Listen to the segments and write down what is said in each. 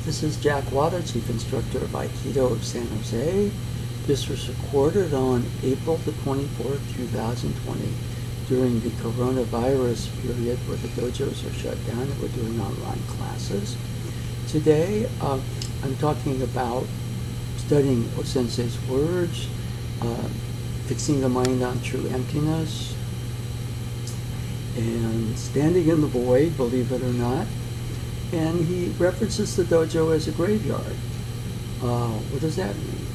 This is Jack Wada, Chief Instructor of Aikido of San Jose. This was recorded on April the 24th, 2020, during the coronavirus period where the dojos are shut down and we're doing online classes. Today, I'm talking about studying Osensei's words, fixing the mind on true emptiness, and standing in the void, believe it or not. And he references the dojo as a graveyard. What does that mean?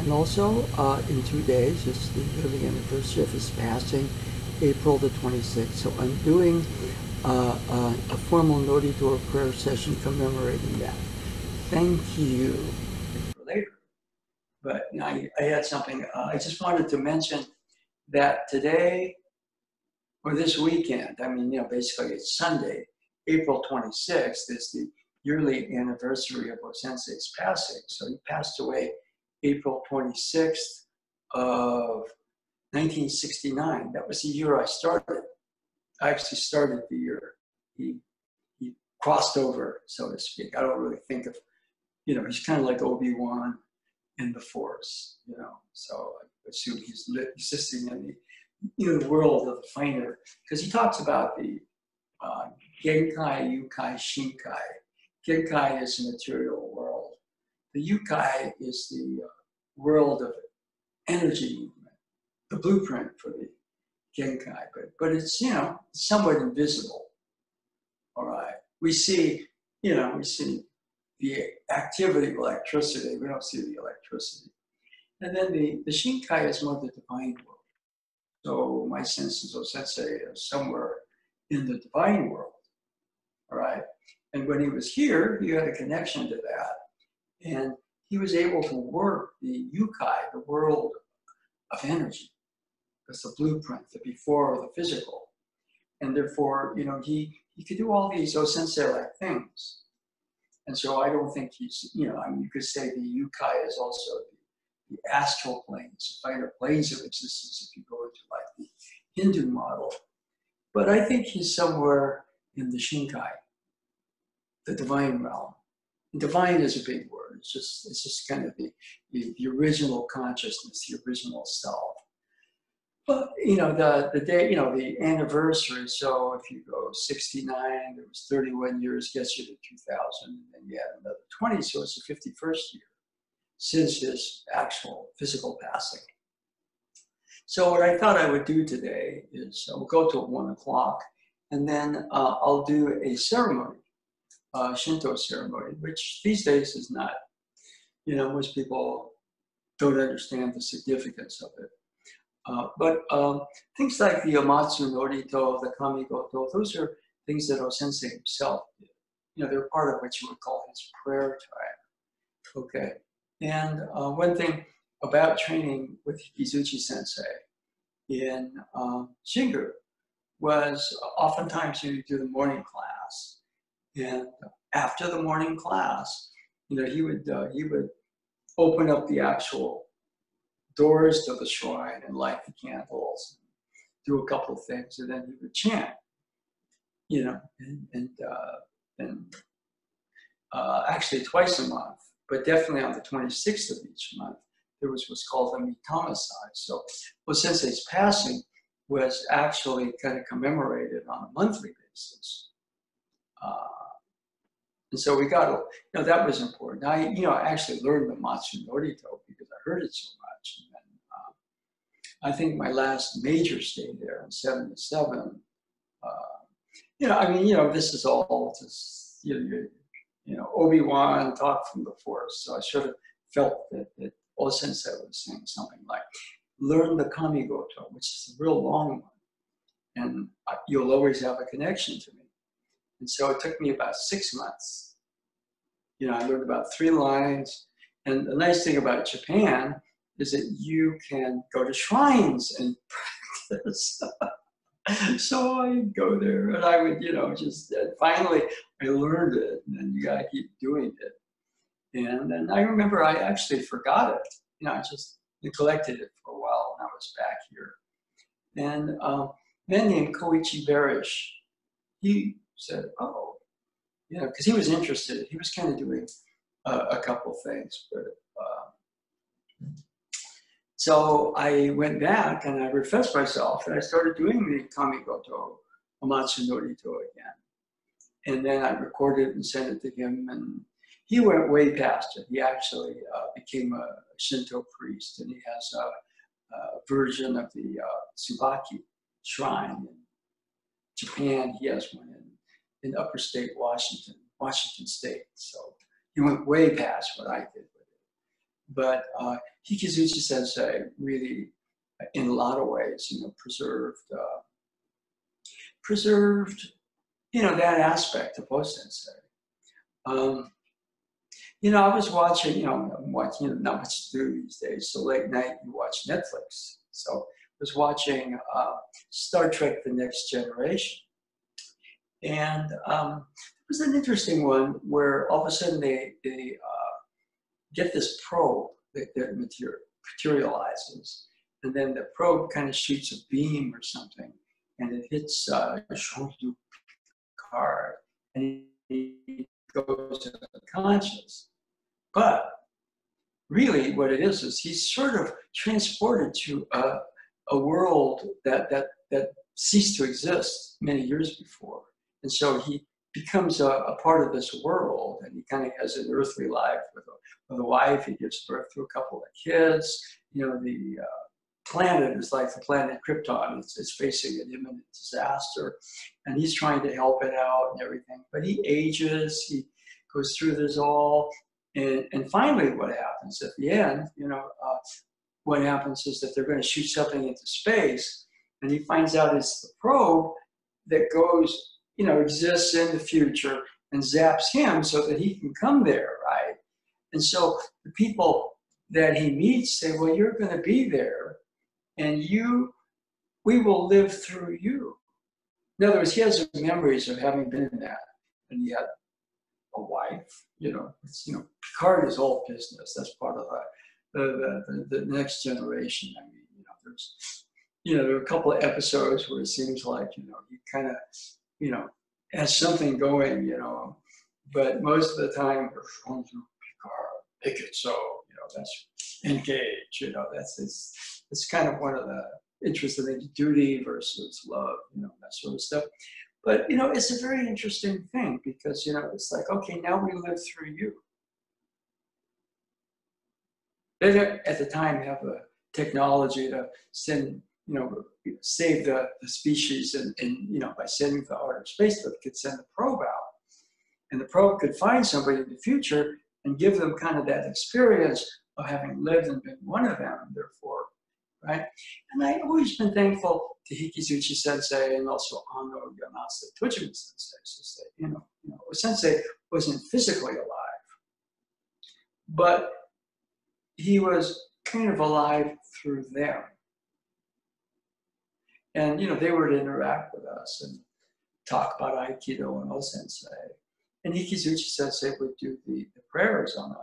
And also, in 2 days, it's the yearly anniversary of his passing, April the 26th. So I'm doing a formal Norito prayer session commemorating that. Thank you. For later. But you know, I had something, I just wanted to mention that today, or this weekend, I mean, you know, basically it's Sunday, April 26th is the yearly anniversary of Osensei's passing. So he passed away April 26th of 1969. That was the year I started. I actually started the year he crossed over, so to speak. I don't really think of, you know, he's kind of like Obi-Wan in the Force, you know. So I assume he's existing in the, you know, the world of the finder, because he talks about the Genkai, Yukai, Shinkai. Genkai is the material world. The Yukai is the world of energy movement, the blueprint for the Genkai. But it's, you know, somewhat invisible. All right. We see, you know, we see the activity of electricity. We don't see the electricity. And then the Shinkai is more the divine world. So my sense is Osensei is somewhere in the divine world. All right. And when he was here, he had a connection to that. And he was able to work the Yukai, the world of energy. That's the blueprint, the before of the physical. And therefore, you know, he could do all these Osensei-like things. And so I don't think he's, you know, I mean, you could say the Yukai is also the astral planes, the finer planes of existence if you go into like the Hindu model. But I think he's somewhere in the Shinkai, the divine realm. And divine is a big word. It's just kind of the original consciousness, the original self. But you know, the day, you know, the anniversary. So if you go 69, there was 31 years, gets you to 2000, and then you add another 20, so it's the 51st year since his actual physical passing. So what I thought I would do today is we'll go till 1 o'clock, and then I'll do a ceremony, Shinto ceremony, which these days is not, you know, most people don't understand the significance of it. But things like the Amatsu Norito, the Goto, those are things that Osensei himself did. You know, they're part of what you would call his prayer time. Okay. And one thing about training with Kizuchi Sensei in Shingu was oftentimes you do the morning class, and after the morning class, you know, he would open up the actual doors to the shrine and light the candles, and do a couple of things, and then he would chant, you know, and actually twice a month, but definitely on the 26th of each month, there was what's called the Mitamasai. So Osensei's passing was actually kind of commemorated on a monthly basis. And so we got, you know, that was important. I actually learned the Amatsu Norito because I heard it so much. And then, I think my last major stay there in 77, you know, I mean, you know, this is all just, you know, Obi-Wan talk from the Force. So I sort of felt that Osensei was saying something like, learn the Goto, which is a real long one, and you'll always have a connection to me. And so it took me about 6 months. You know, I learned about 3 lines. And the nice thing about Japan is that you can go to shrines and practice. So I'd go there and I would, you know, just finally I learned it, and then you gotta keep doing it. And then I remember I actually forgot it. You know, I just neglected it for a while when I was back here. And a man named Koichi Barish, he said, oh, you know, because he was interested. He was kind of doing a couple things, but so I went back and I refreshed myself, and I started doing the Kamigoto Amatsu Norito again. And then I recorded it and sent it to him, and he went way past it. He actually became a Shinto priest, and he has a version of the Tsubaki shrine in Japan. He has one in upper state Washington State. So he went way past what I did with it. But Hikizuchi Sensei really, in a lot of ways, you know, preserved, you know, that aspect of Osensei. You know, I was watching, you know, I'm watching, you know, not much to do these days. So late night, you watch Netflix. So I was watching Star Trek: The Next Generation. And it was an interesting one where all of a sudden they get this probe that materializes. And then the probe kind of shoots a beam or something, and it hits Jean-Luc Picard, and he goes unconscious. But really what it is he's sort of transported to a world that ceased to exist many years before. And so he becomes a part of this world, and he kind of has an earthly life with a wife. He gives birth to a couple of kids. You know, the planet is like the planet Krypton. It's facing an imminent disaster, and he's trying to help it out and everything. But he ages, he goes through this all, and finally what happens at the end, you know, what happens is that they're going to shoot something into space, and he finds out it's the probe that goes, you know, exists in the future and zaps him so that he can come there, right? And so the people that he meets say, well, you're going to be there, and we will live through you. In other words, he has memories of having been in that, and he had a wife, you know. You know, Picard is all business. That's part of the next generation. I mean, you know, there are a couple of episodes where it seems like, you know, he kind of, you know, has something going, you know, but most of the time we're going to Picard, make it so, you know, that's engage, you know, it's kind of one of the interesting things, duty versus love, you know, that sort of stuff. But, you know, it's a very interesting thing because, you know, it's like, okay, now we live through you. They didn't at the time have a technology to send, you know, save the species and, you know, by sending the outer space, but could send the probe out. And the probe could find somebody in the future and give them kind of that experience of having lived and been one of them, and therefore, right? And I've always been thankful to Hikizuchi Sensei and also Ano Yamase Tojima Sensei. You know, Sensei wasn't physically alive, but he was kind of alive through them. And, you know, they would interact with us and talk about Aikido and Osensei. And Hikizuchi Sensei would do the prayers on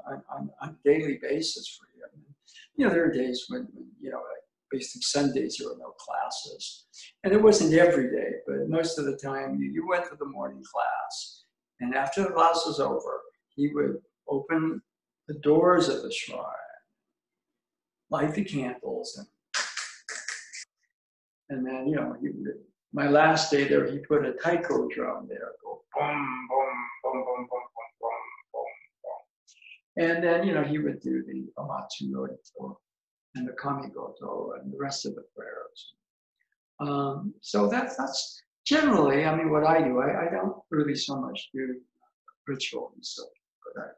a daily basis for him. And, you know, there are days when, you know, like basically Sundays there were no classes. And it wasn't every day, but most of the time you went to the morning class. And after the class was over, he would open the doors of the shrine, light the candles, and then, you know, my last day there, he put a taiko drum there, go boom, boom, boom, boom, boom, boom, boom, boom, boom. And then, you know, he would do the Amatsu Norito and the Kamigoto and the rest of the prayers. So that's generally, I mean, what I do. I don't really so much do ritual and stuff, but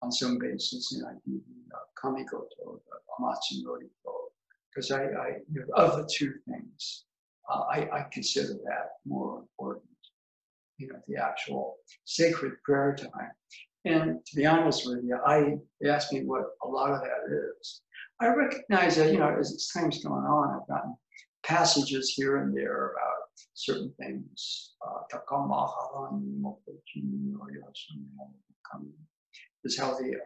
on some basis, you know, I do the Kamigoto, the Amatsu Norito, because you know, of the two things, I consider that more important, you know, the actual sacred prayer time. And to be honest with you, they asked me what a lot of that is. I recognize that, you know, as time's going on, I've gotten passages here and there about certain things. Is how the,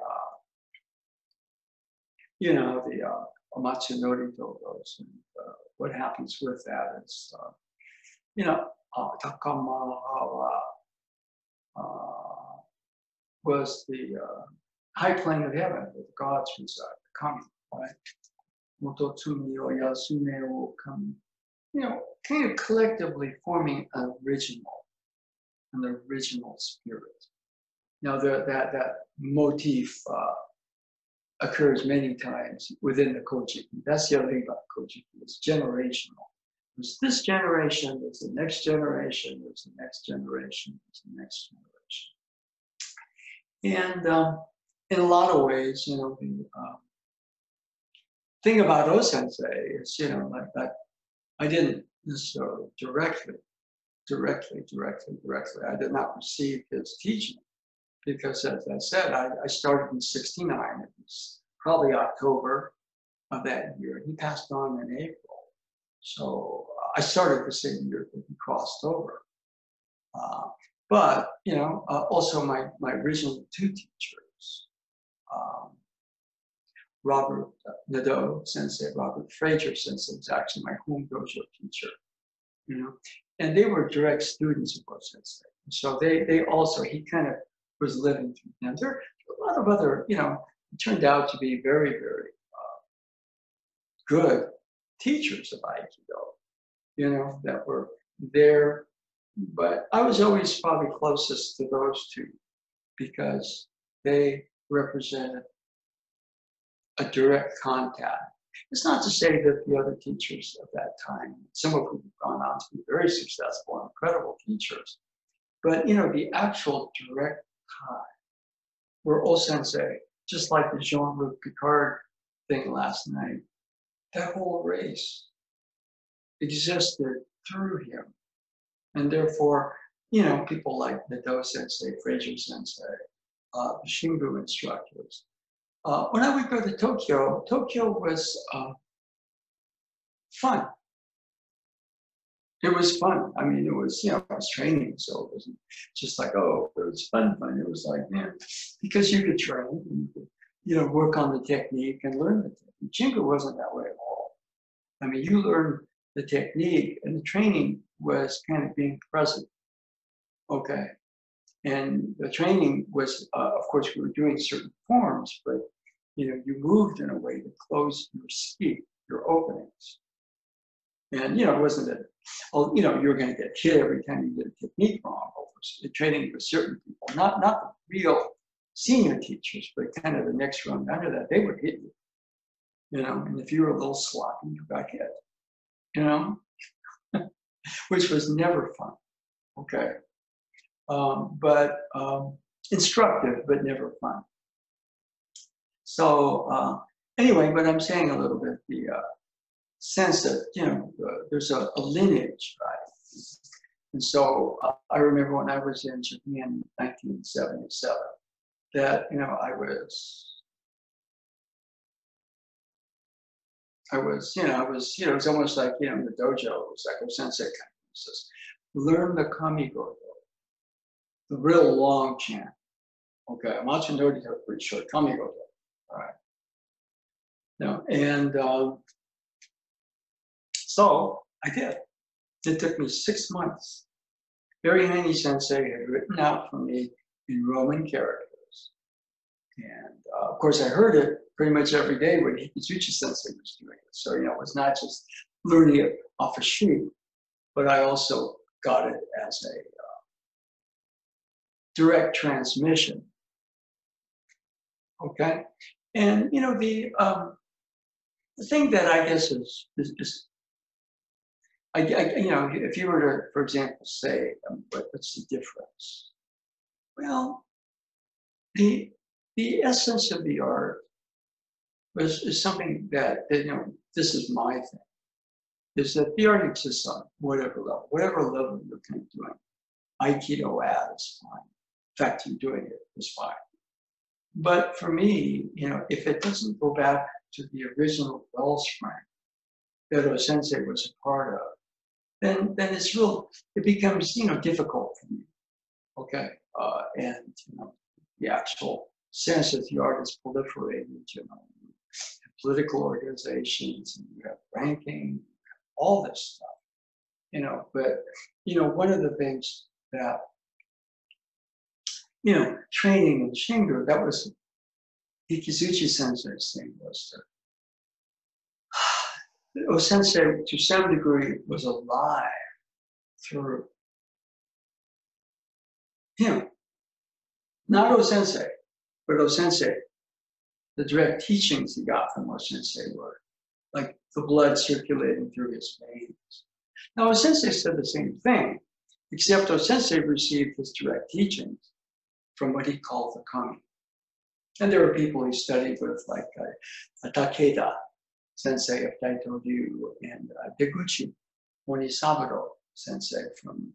you know, the Amatsu Norito goes, and what happens with that is, you know, Takamahawa, was the high plane of heaven where the gods reside, the kami, right? Moto tsumi o yasume o kami. You know, kind of collectively forming an original spirit. Now, that motif occurs many times within the Kojiki. That's the other thing about Kojiki. It's generational. There's this generation, there's the next generation, there's the next generation, there's the next generation. And in a lot of ways, you know, the thing about Osensei is, you know, like that, I didn't necessarily directly, I did not receive his teaching. Because as I said, I started in '69. It was probably October of that year. He passed on in April. So I started the same year that he crossed over. But, you know, also my original two teachers, Robert Nadeau Sensei, Robert Fraser Sensei was actually my home dojo teacher, you know, and they were direct students of Osensei. So they also, he kind of was living through them. There are a lot of other, you know, it turned out to be very, very good teachers of Aikido, you know, that were there. But I was always probably closest to those two because they represented a direct contact. It's not to say that the other teachers of that time, some of whom have gone on to be very successful and incredible teachers, but, you know, the actual direct tie were Osensei, just like the Jean-Luc Picard thing last night. That whole race existed through him. And therefore, you know, people like Nadeau Sensei, Fraser Sensei, the Shingu instructors. When I would go to Tokyo, Tokyo was fun. It was fun. I mean, it was, you know, I was training, so it wasn't just like, oh, it was fun. It was like, man, because you could train and you could, you know, work on the technique and learn the technique. Shingu wasn't that way at all. I mean, you learned the technique and the training was kind of being present. Okay. And the training was, of course, we were doing certain forms, but, you know, you moved in a way to close your speak, your openings. And, you know, it wasn't that, oh, you know, you were going to get hit every time you did a technique wrong. Over training with certain people, not the real senior teachers, but kind of the next rung under that, they would hit you, you know, and if you were a little sloppy, you got hit, you know, which was never fun, okay? But instructive, but never fun. So anyway, but I'm saying a little bit the sense that, you know, there's a lineage, right? And so I remember when I was in Japan in 1977, that, you know, I was, you know, it was almost like, you know, in the dojo, it was like Osensei kind of says, learn the kami Goto, the real long chant. Okay, Amatsu Norito is pretty short, kami Goto, all right. No, and so I did. It took me 6 months. Very Haney Sensei had written out for me in Roman characters. And of course, I heard it pretty much every day when Hikitsuchi Sensei was doing it. So, you know, it was not just learning it off a sheet, but I also got it as a direct transmission. Okay? And, you know, the thing that I guess is you know, if you were to, for example, say, what's the difference? Well, the essence of the art is something that, you know, this is my thing, is that the art exists on whatever level you're kind of doing. Aikido at is fine. In fact, you're doing it is fine. But for me, you know, if it doesn't go back to the original wellspring that Osensei was a part of, then it's real, it becomes, you know, difficult for me, okay? And, you know, the actual sense that the art is proliferated, you know, political organizations, and you have ranking, all this stuff, you know, but, you know, one of the things that, training in Shingo, that was Ikizuchi Sensei's thing, was to Osensei, to some degree, was alive through him. Not Osensei, but Osensei. The direct teachings he got from Osensei were like the blood circulating through his veins. Now, Osensei said the same thing, except Osensei received his direct teachings from what he called the kami. And there were people he studied with, like Takeda, sensei of Daito Ryu, and Deguchi Monisaburo sensei from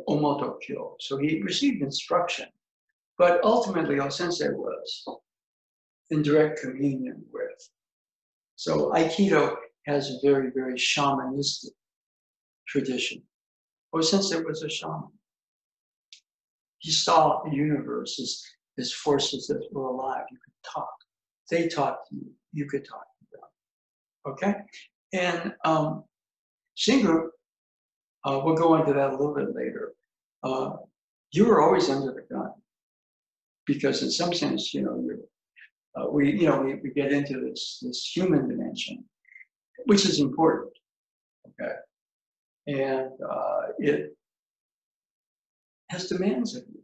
Omoto Kyo. So he received instruction, but ultimately Osensei was in direct communion with. So Aikido has a very, very shamanistic tradition. Osensei was a shaman. He saw the universe as forces that were alive. You could talk. They talked to you. You could talk to them. Okay? And Shingo, we'll go into that a little bit later. You were always under the gun. Because in some sense, we get into this human dimension, which is important. Okay? And it has demands of you.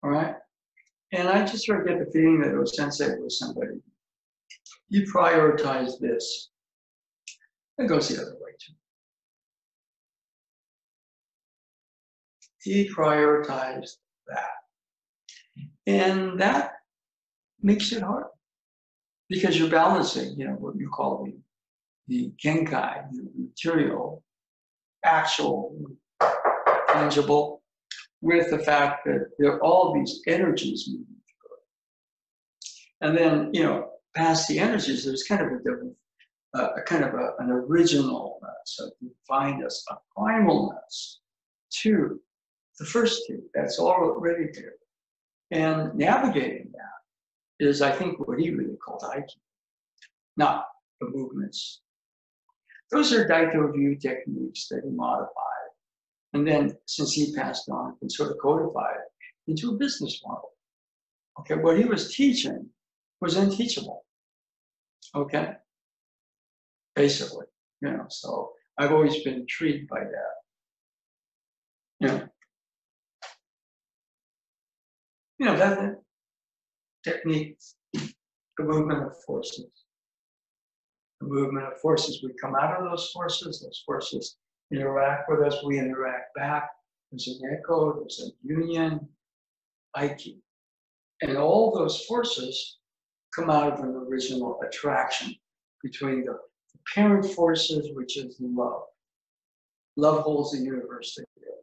All right? And I just sort of get the feeling that Osensei was somebody. You prioritize this. It goes the other way too. He prioritized that. And that makes it hard. Because you're balancing, what you call the genkai, the material, actual, tangible, with the fact that there are all these energies moving through it. And then, past the energies, there's kind of a different, an originalness, a divineness, a primalness to the first two. That's already there. And navigating that is, I think, what he really called Aikido, not the movements. Those are Daito Ryu techniques that he modified. And then, since he passed on, and sort of codified it into a business model. Okay, what he was teaching was unteachable. Okay, basically, So I've always been intrigued by that. That technique, the movement of forces. The movement of forces. We come out of those forces interact with us, we interact back. There's an echo, there's a union, Aiki. And all those forces come out of an original attraction between the parent forces, which is love. Love holds the universe together.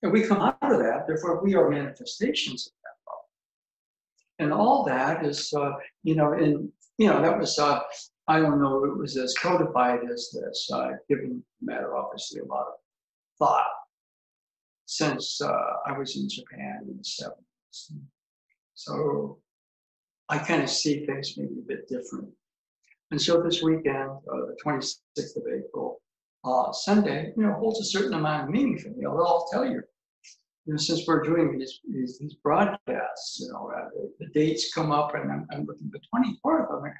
And we come out of that, therefore we are manifestations of that love. And all that is, that was, I don't know, it was as codified as this, given the matter, obviously, a lot of thought since I was in Japan in the 70s. So I kind of see things maybe a bit different. And so this weekend, the 26th of April, Sunday, holds a certain amount of meaning for me. I'll tell you, since we're doing these broadcasts, the dates come up and I'm looking at the 24th, I'm like,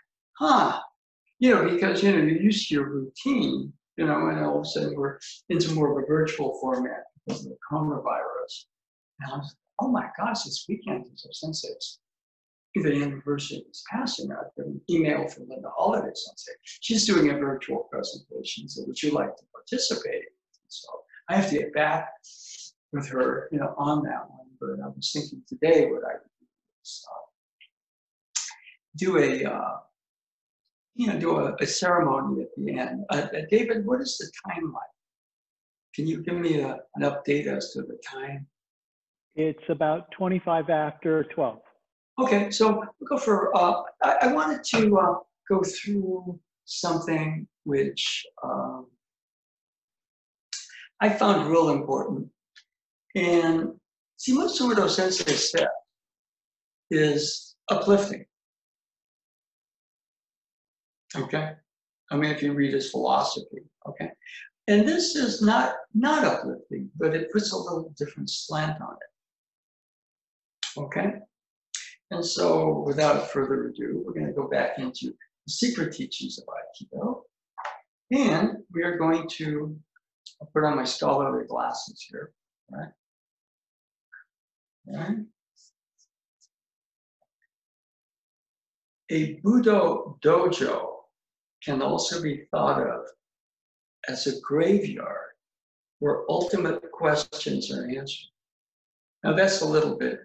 because, you're used to your routine, and all of a sudden we're into more of a virtual format because of the coronavirus. And I was like, oh my gosh, this weekend is Osensei's the anniversary of his passing. I got an email from Linda Holiday Sensei. She's doing a virtual presentation, so would you like to participate? So I have to get back with her, on that one. But I was thinking today what I would do is do a ceremony at the end. David, what is the time like? Can you give me an update as to the time? It's about 25 after 12. Okay, so we'll go for, I wanted to go through something which I found real important. And see, what Norito Sensei said is uplifting. Okay? I mean, if you read his philosophy, okay? And this is not uplifting, but it puts a little different slant on it. Okay? And so without further ado, we're going to go back into the secret teachings of Aikido. And we are going to, I'll put on my scholarly glasses here, right? Right? A Budo dojo can also be thought of as a graveyard where ultimate questions are answered. Now that's a little bit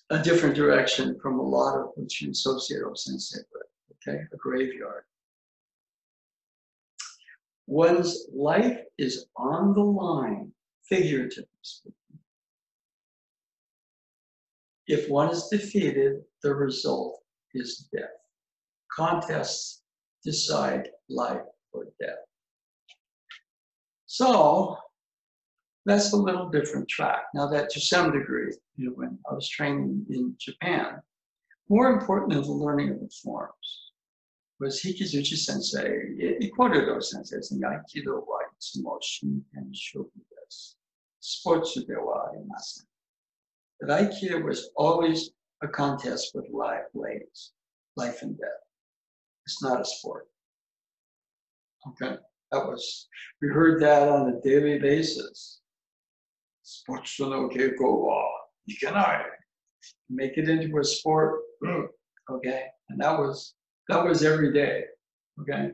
a different direction from a lot of what you associate Osensei with, okay? A graveyard. One's life is on the line, figuratively speaking. If one is defeated, the result is death. Contests decide life or death. So that's a little different track. Now that to some degree, you know, when I was training in Japan, more important than the learning of the forms was Hikizuchi sensei. He quoted those senseis in Aikido wa itsumo shin and shobu desu. Sportsu de wa arimasen. That Aikido was always a contest with life and death. It's not a sport. Okay, we heard that on a daily basis. Sportsu no keiko wa ikenai. Make it into a sport, okay? And that was every day, okay?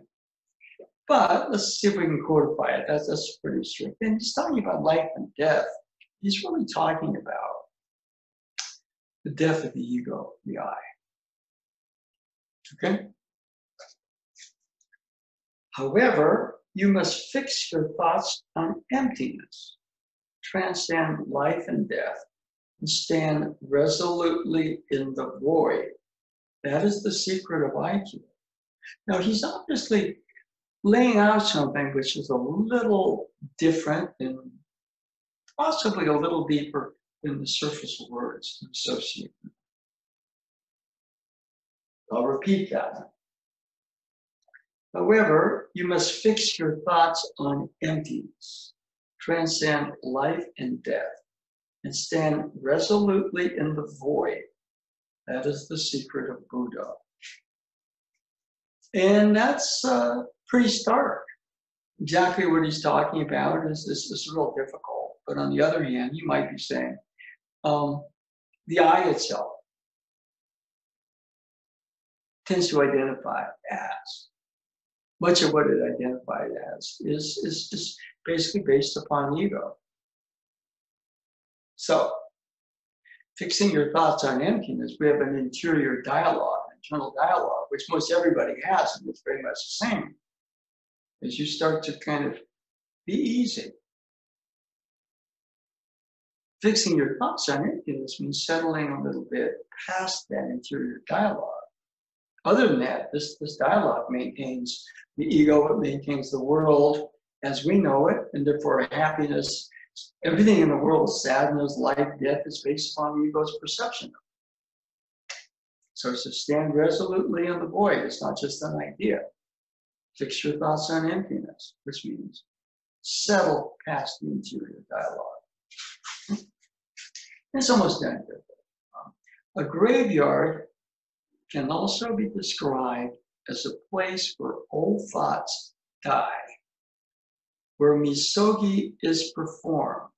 But let's see if we can codify it. That's pretty strict. And he's talking about life and death. He's really talking about the death of the ego, the I. Okay? However, you must fix your thoughts on emptiness, transcend life and death, and stand resolutely in the void. That is the secret of Aikido. Now, he's obviously laying out something which is a little different and possibly a little deeper than the surface words associated. I'll repeat that. However, you must fix your thoughts on emptiness, transcend life and death, and stand resolutely in the void. That is the secret of Buddha. And that's pretty stark. Exactly what he's talking about is real difficult. But on the other hand, you might be saying, the I itself tends to identify as. Much of what it identified as is basically based upon ego. So, fixing your thoughts on emptiness, we have an interior dialogue, internal dialogue, which most everybody has, and it's very much the same. As you start to kind of be easy. Fixing your thoughts on emptiness means settling a little bit past that interior dialogue. Other than that, this dialogue maintains the ego, it maintains the world as we know it, and therefore happiness, everything in the world, sadness, life, death, is based upon the ego's perception. So it's to stand resolutely in the void. It's not just an idea. Fix your thoughts on emptiness, which means settle past the interior dialogue. It's almost done. A graveyard can also be described as a place where old thoughts die, where misogi is performed.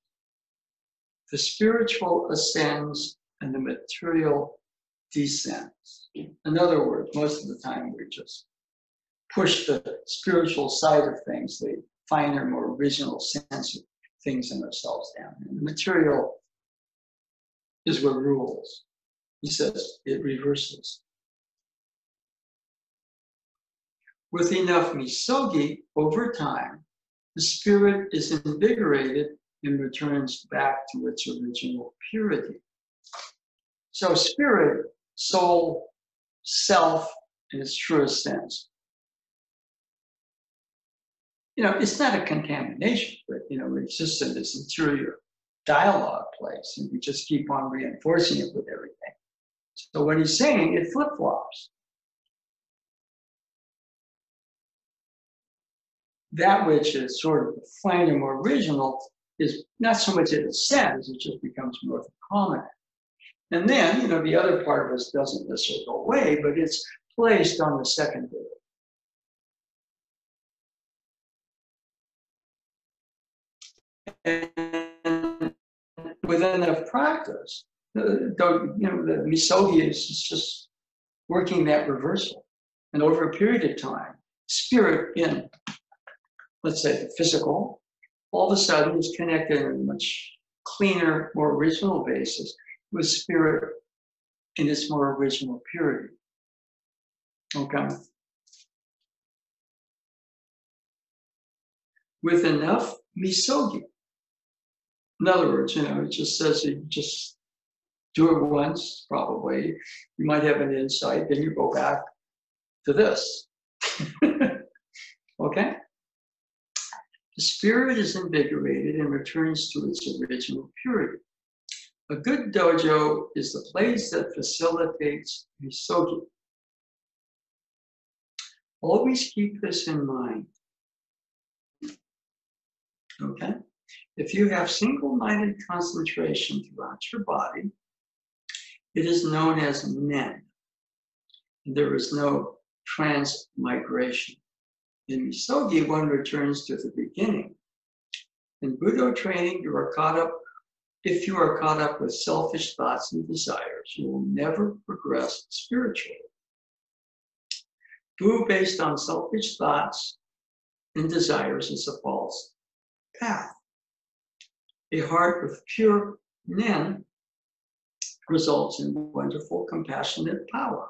The spiritual ascends and the material descends. In other words, most of the time we just push the spiritual side of things, the finer, more original sense of things in ourselves down. And the material is what rules. He says it reverses. With enough misogi, over time, the spirit is invigorated and returns back to its original purity. So spirit, soul, self, in its truest sense. You know, it's not a contamination, but, you know, it's just in this interior dialogue place, and we just keep on reinforcing it with everything. So what he's saying, it flip-flops. that which is sort of refined and more original is not so much that it says, it just becomes more prominent. And then, you know, the other part of us doesn't necessarily go away, but it's placed on the secondary. And with enough practice, the misogi is just working that reversal. And over a period of time, spirit in, let's say, the physical, all of a sudden is connected in a much cleaner, more original basis with spirit in its more original purity. Okay? With enough misogi. In other words, you know, it just says you just do it once, probably. You might have an insight, then you go back to this. Okay? The spirit is invigorated and returns to its original purity. A good dojo is the place that facilitates misogi. Always keep this in mind. Okay? If you have single-minded concentration throughout your body, it is known as nen. There is no transmigration. In misogi, one returns to the beginning. In Budo training, if you are caught up with selfish thoughts and desires, you will never progress spiritually. Bu based on selfish thoughts and desires is a false path. A heart with pure nen results in wonderful, compassionate power.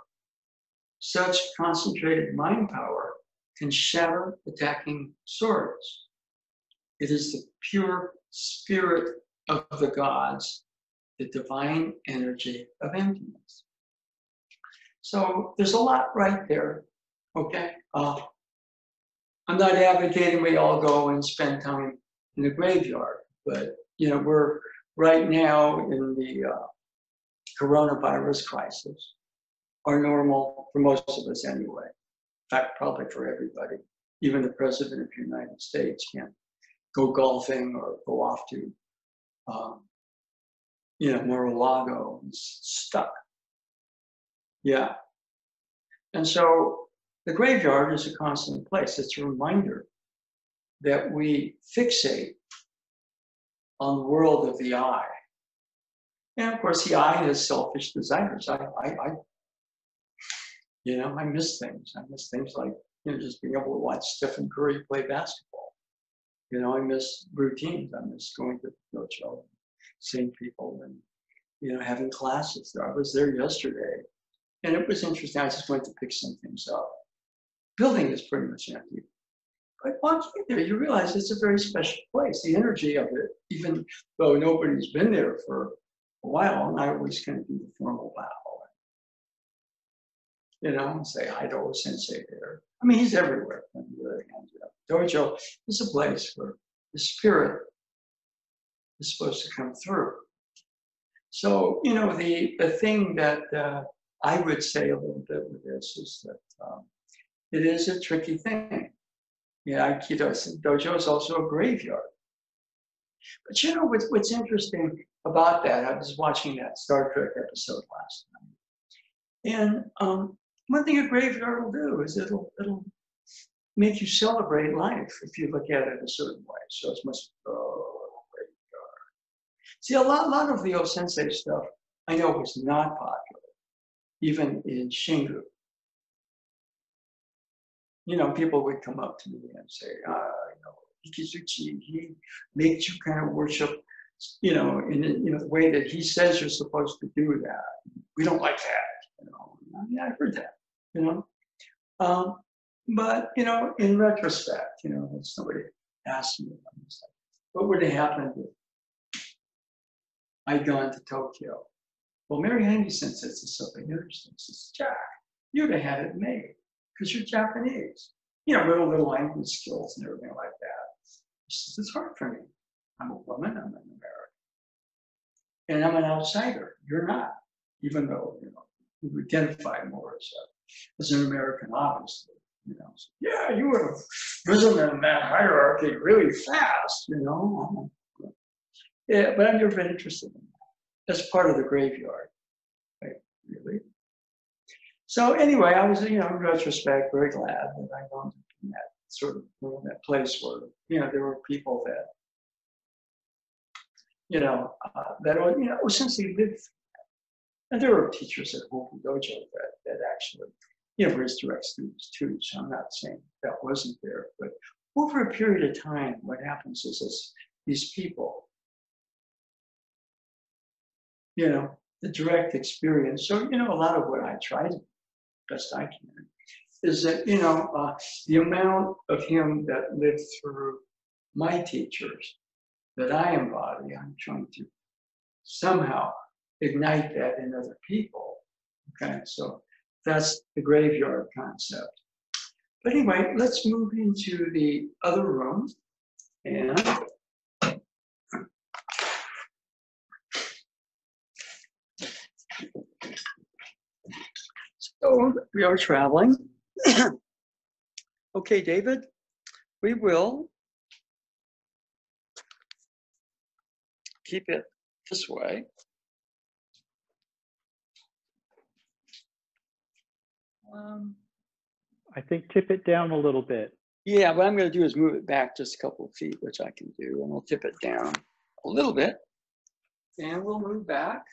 Such concentrated mind power can shatter attacking swords. It is the pure spirit of the gods, the divine energy of emptiness. So there's a lot right there, okay? I'm not advocating we all go and spend time in the graveyard, but you know, we're right now in the coronavirus crisis, our normal, for most of us anyway. In fact, probably for everybody. Even the president of the United States can't go golfing or go off to, Mar-a-Lago. He's stuck. Yeah. And so the graveyard is a constant place. It's a reminder that we fixate on the world of the I. And of course, the I has selfish desires. I miss things. I miss things like, just being able to watch Stephen Curry play basketball. I miss routines. I miss going to the dojo, seeing people, and having classes there. I was there yesterday, and it was interesting. I just went to pick some things up. Building is pretty much empty. But walking there, you realize it's a very special place. The energy of it, even though nobody's been there for a while, and I always kind of do the formal bow, and say hi to Osensei there. I mean, he's everywhere. Dojo is a place where the spirit is supposed to come through. So, the thing that I would say a little bit with this is that it is a tricky thing. Aikido dojo is also a graveyard. But what's interesting about that, I was watching that Star Trek episode last night. And one thing a graveyard will do is it'll make you celebrate life if you look at it a certain way. So it's much, graveyard. See, a lot of the Osensei stuff I know was not popular, even in Shingu. People would come up to me and say, Ikizuchi, he makes you kind of worship, in the way that he says you're supposed to do that. We don't like that, Yeah, I heard that, But, in retrospect, when somebody asked me, what would have happened if I'd gone to Tokyo? Well, Mary Henderson says it's something interesting. She says, Jack, you'd have had it made because you're Japanese. Little language skills and everything like that. She says, it's hard for me. I'm a woman, I'm an American. And I'm an outsider. You're not, even though, you identify more as an American, obviously. You know, so, yeah, you would have risen in that hierarchy really fast, you know. Yeah, but I've never been interested in that. That's part of the graveyard, right? Really. So anyway, I was, you know, in retrospect, very glad that I wound up in that sort of that place where, you know, there were people that, you know, that were, you know, Osensei lived. And there were teachers at Goto Dojo that actually, you know, raised direct students too. So I'm not saying that wasn't there, but over a period of time, what happens is this, these people, you know, the direct experience. So, you know, a lot of what I try to best I can is that, you know, the amount of him that lived through my teachers that I embody, I'm trying to somehow ignite that in other people. Okay, so that's the graveyard concept. But anyway, let's move into the other room. And so we are traveling. Okay, David, we will keep it this way. I think tip it down a little bit. Yeah, what I'm going to do is move it back just a couple of feet, which I can do, and we'll tip it down a little bit. And we'll move back.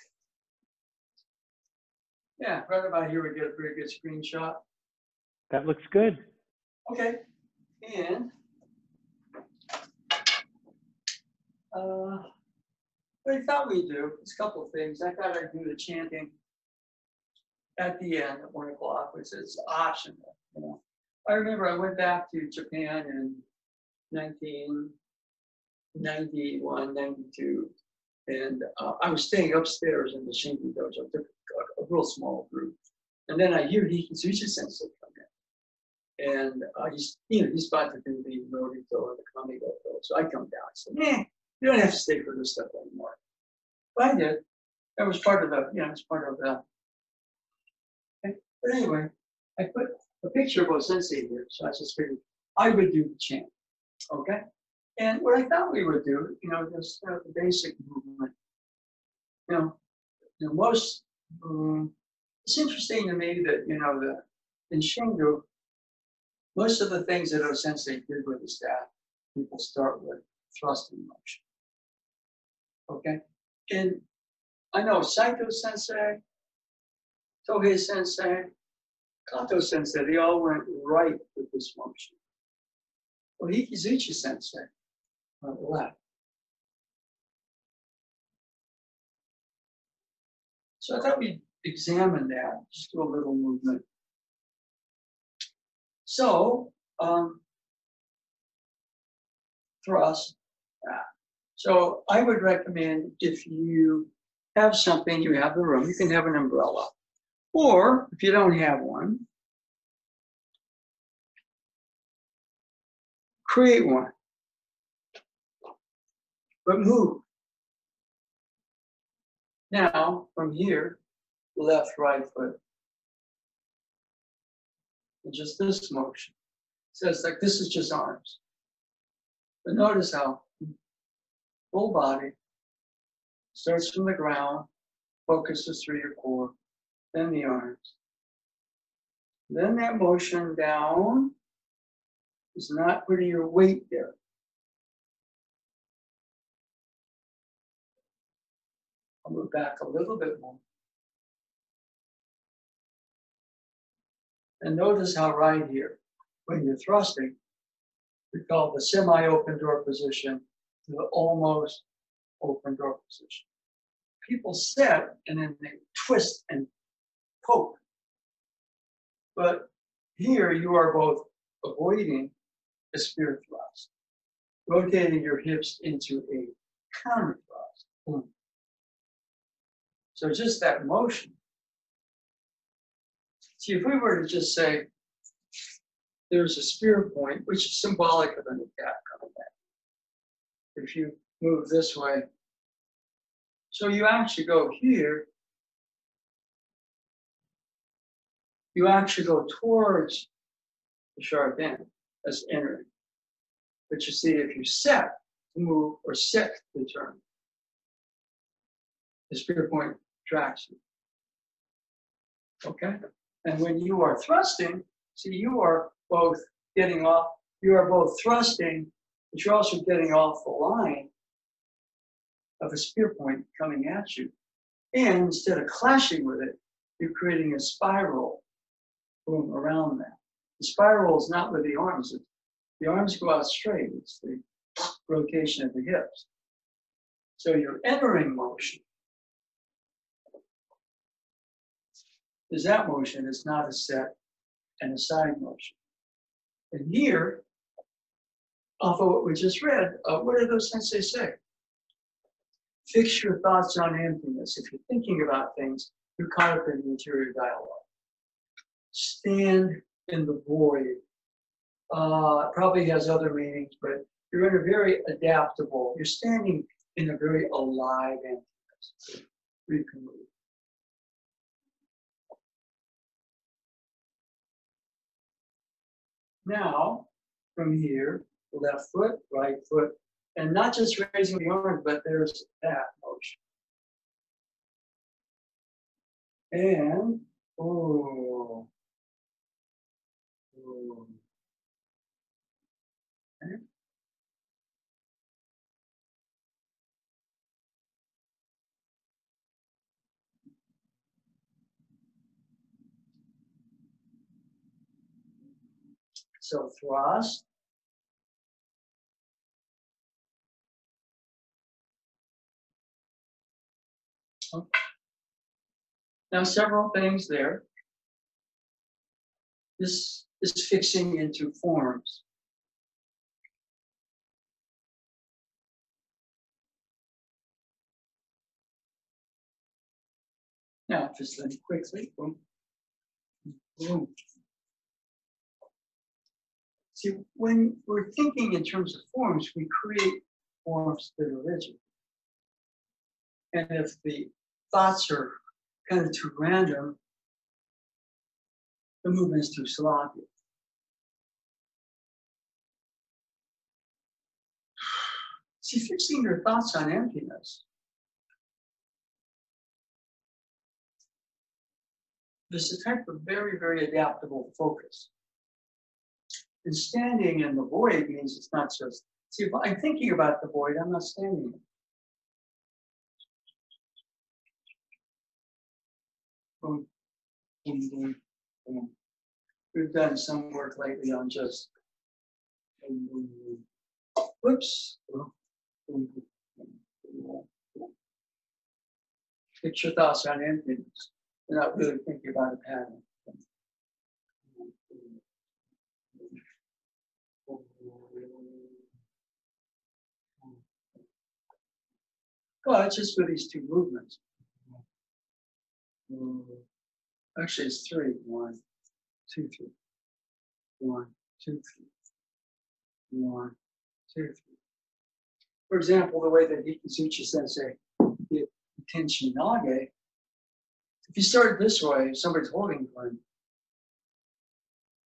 Yeah, right about here we get a pretty good screenshot. That looks good. Okay, and what I thought we'd do is a couple of things. I thought I'd do the chanting at the end at 1 o'clock, which is optional. You know, I remember I went back to Japan in 1991, 92, and I was staying upstairs in the Shingi dojo, a real small group, and then I hear Hikizuchi Sensei come in, and he's, you know, he's about to do the Norito and the Kamigoto, so I come down. I said, you don't have to stay for this stuff anymore. But I did. That was part of the, you know, it's part of the. Okay. But anyway, I put a picture of Osensei here, so I just figured I would do the chant. Okay. And what I thought we would do, you know, just the basic movement. You know, most. It's interesting to me that, you know, in Shingo, most of the things that Osensei did with his staff, people start with thrusting motion. Okay, and I know Saito Sensei, Tohei Sensei, Kato Sensei, they all went right with this motion. Well, Hikizuchi Sensei went left. So I thought we'd examine that, just do a little movement. So, thrust. So I would recommend, if you have something, you have the room, you can have an umbrella. Or if you don't have one, create one. But move. Now, from here, left, right foot. And just this motion. So it's like this is just arms. But notice how full body starts from the ground, focuses through your core, then the arms. Then that motion down is not putting your weight there. I'll move back a little bit more. And notice how right here, when you're thrusting, we call the semi-open door position to the almost open door position. People sit and then they twist and poke. But here you are both avoiding a spear thrust, rotating your hips into a counter thrust. Boom. So just that motion. See, if we were to just say there's a spear point, which is symbolic of an attack coming back. If you move this way, so you actually go here, you actually go towards the sharp end, as entering. But you see, if you set to move or set to turn, the spear point tracks you. Okay? And when you are thrusting, see, you are both getting off, you are both thrusting, but you're also getting off the line of a spear point coming at you. And instead of clashing with it, you're creating a spiral, boom, around that. The spiral is not with the arms. The arms go out straight. It's the rotation of the hips. So your entering motion is that motion. It's not a set and a side motion. And here, off of what we just read, what do those sensei say? Fix your thoughts on emptiness. If you're thinking about things, you're caught up in the interior dialogue. Stand in the void. Probably has other meanings, but you're in a very adaptable, you're standing in a very alive emptiness. You can move. Now, from here, left foot, right foot, and not just raising the arm, but there's that motion. And, oh. Okay. So thrust. Okay. Now, several things there. This is fixing into forms. Now, just then quickly, boom, boom. See, when we're thinking in terms of forms, we create forms that are rigid. And if the thoughts are kind of too random, the movement is too sloppy. See, fixing your thoughts on emptiness. This is a type of very, very adaptable focus. And standing in the void means it's not just, see, if I'm thinking about the void, I'm not standing in it. Boom, boom, boom, boom. We've done some work lately on just boom, boom, boom. Whoops. Boom, boom, boom, boom. Fix your thoughts on emptiness. You're not really thinking about a pattern. Well, it's just for these two movements. Actually, it's three. 1, 2, 3. 1, 2, 3. 1, 2, 3. For example, the way that Hikuzuchi Sensei did Tenshi Nage, if you start this way, if somebody's holding one,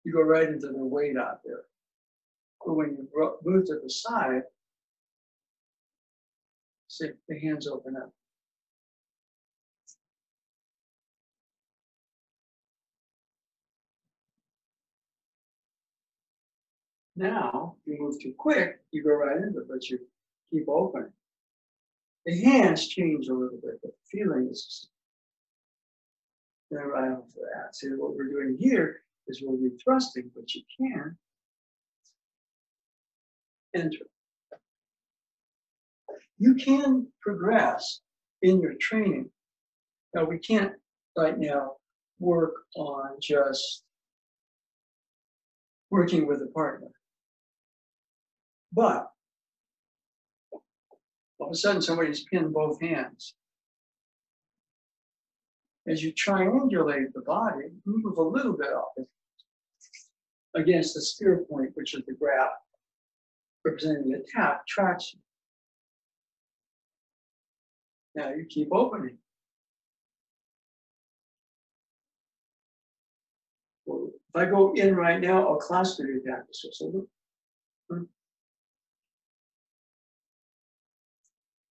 you go right into the weight out there. But when you move to the side, see, the hands open up. Now, if you move too quick, you go right into it, but you keep opening. The hands change a little bit, but the feeling is then right off of that. See, what we're doing here is we're thrusting, but you can enter. You can progress in your training. Now, we can't right now work on just working with a partner. But all of a sudden, somebody's pinned both hands. As you triangulate the body, move a little bit off it against the spear point, which is the grab, representing the attack, traction. Now you keep opening. If I go in right now, I'll clasp it back. So look.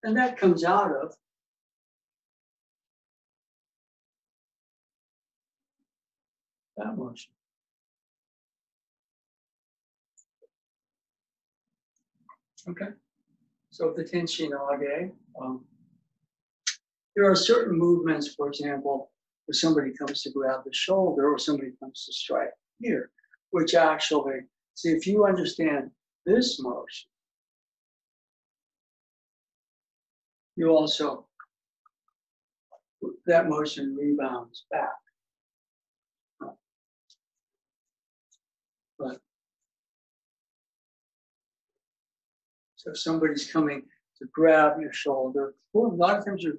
And that comes out of that motion. Okay. So the Tenshinage, there are certain movements, for example, where somebody comes to grab the shoulder or somebody comes to strike here, which actually, see, if you understand this motion, you also, that motion rebounds back. But, so if somebody's coming to grab your shoulder, well, a lot of times you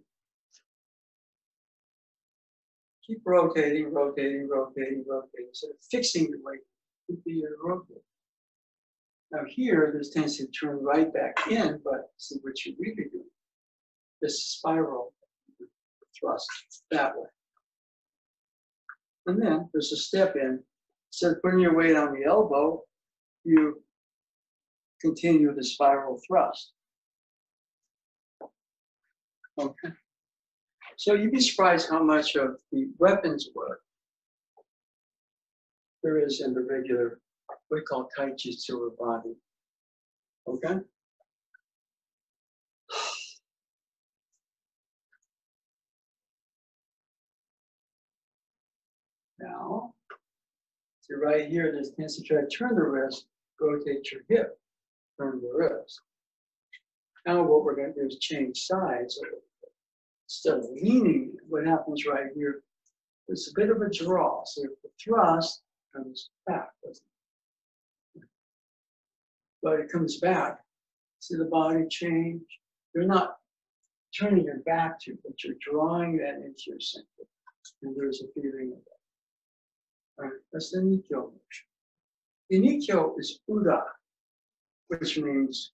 keep rotating, rotating, rotating, rotating, so fixing your weight would be your rotate. Now here, there's tendency to turn right back in, but see what you're really doing. This spiral thrust that way. And then there's a step in. Instead of putting your weight on the elbow, you continue the spiral thrust. Okay. So you'd be surprised how much of the weapons work there is in the regular, what we call taijutsu or body. Okay? Now, see right here, there's tendency to try to turn the wrist, rotate your hip, turn the wrist. Now what we're going to do is change sides. Instead of leaning, what happens right here, there's a bit of a draw. So the thrust comes back, doesn't it? But it comes back. See the body change? You're not turning your back to, but you're drawing that into your center. And there's a feeling of that. All right, that's the Nikkyo motion. The Nikkyo is Uda, which means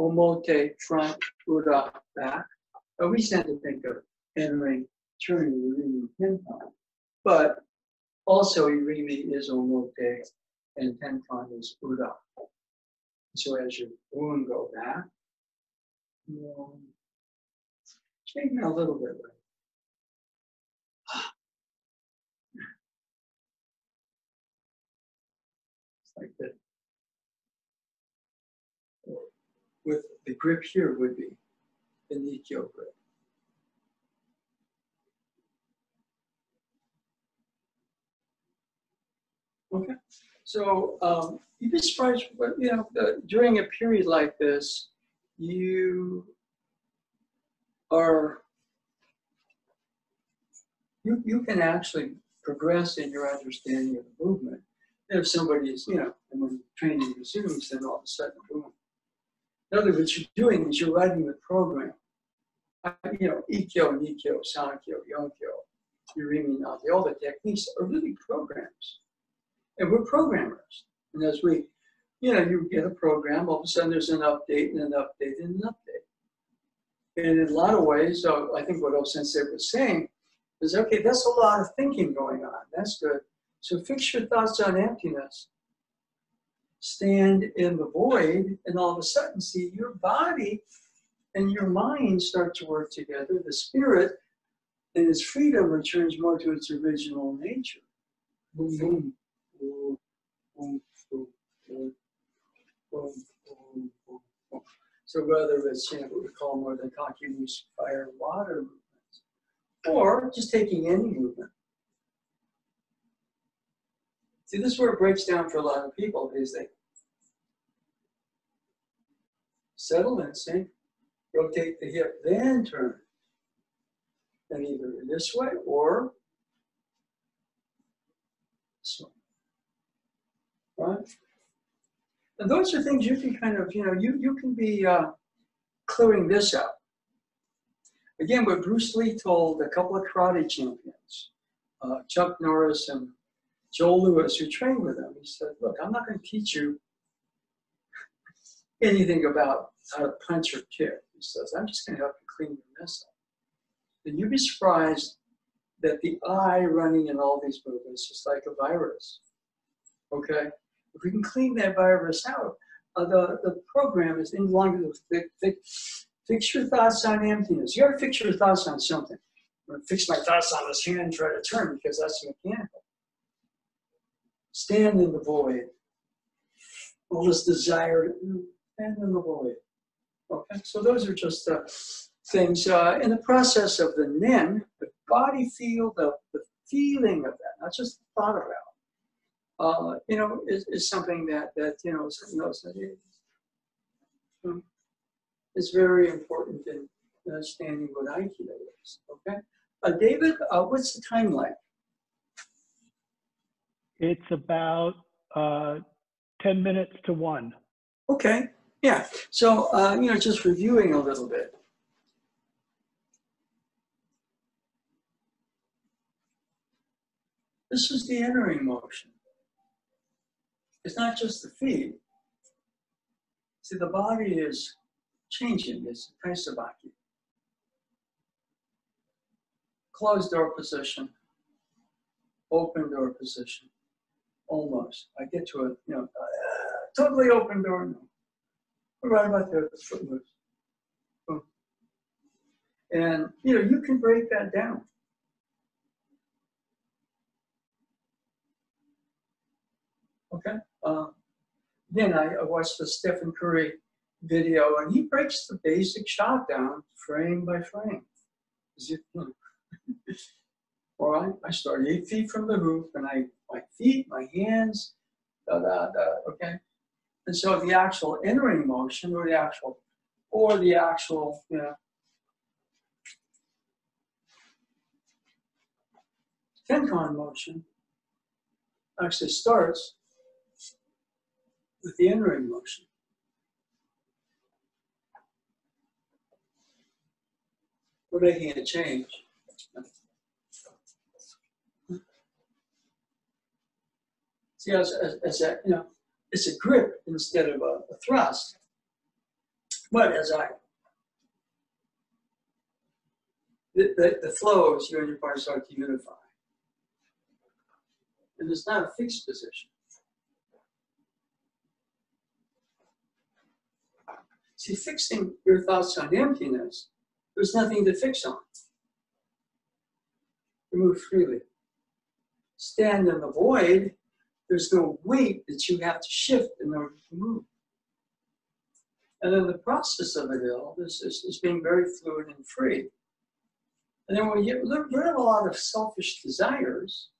Omote, front, Uda, back. We tend to think of entering, turning, Irimi, Tenkan. But also Irimi is Omote and Tenkan is Uda. So as you go back, shake me a little bit. It's like that. With the grip here would be the Nikkyo grip. Okay, so you'd be surprised, but during a period like this, you can actually progress in your understanding of the movement. And if somebody is, and when training resumes, then all of a sudden, boom. In other words, what you're doing is you're writing the program. Ikkyo, Nikkyo, Sankyo, Yonkyo, Irimi, Nage, all the techniques are really programs. And we're programmers. And as we, you get a program, all of a sudden there's an update and an update and an update. And in a lot of ways, so I think what Osensei was saying is, okay, that's a lot of thinking going on. That's good. So fix your thoughts on emptiness. Stand in the void, and all of a sudden, see your body and your mind start to work together. The spirit in its freedom returns more to its original nature. Boom, boom, boom, boom, boom, boom, boom, boom, boom, boom. So whether it's what we call more the Kakimushi fire and water movements, or just taking any movement. See, this is where it breaks down for a lot of people, is they settle in, sink, rotate the hip, then turn. And either this way or this way. Right? And those are things you can kind of, you can be clearing this up. Again, what Bruce Lee told a couple of karate champions, Chuck Norris and Joel Lewis, who trained with him, he said, look, I'm not going to teach you anything about how to punch or kick. He says, I'm just going to help you clean your mess up. And you'd be surprised that the eye running in all these movements is like a virus. Okay? If we can clean that virus out, the program is in line with fix your thoughts on emptiness. You gotta fix your thoughts on something. I'm gonna fix my thoughts on this hand and try to turn because that's mechanical. Stand in the void. All this desire, stand in the void. Okay, so those are just things in the process of the nen, the body feel, the feeling of that, not just the thought about. You know, is something that you know is very important in understanding what Aikido is. Okay, David, what's the time like? It's about 10 minutes to 1. Okay, yeah. So you know, just reviewing a little bit. This is the entering motion. It's not just the feet. See, the body is changing. It's kaisabaki. Closed door position, open door position, almost. I get to a, you know, totally open door, no. We're right about there, the foot moves. Boom. And, you know, you can break that down. Okay? Again, I watched the Stephen Curry video, and he breaks the basic shot down frame by frame. All right, I start 8 feet from the roof, and my feet, my hands, okay? And so the actual entering motion, or the actual, you know, Tenkan motion actually starts with the entering motion. We're making a change. See, as a, you know, it's a grip instead of a thrust. But as the flows, you and your body start to unify. And it's not a fixed position. See, fixing your thoughts on emptiness, there's nothing to fix on. You move freely. Stand in the void, there's no weight that you have to shift in order to move. And then the process of it all is being very fluid and free. And then when you get rid of a lot of selfish desires,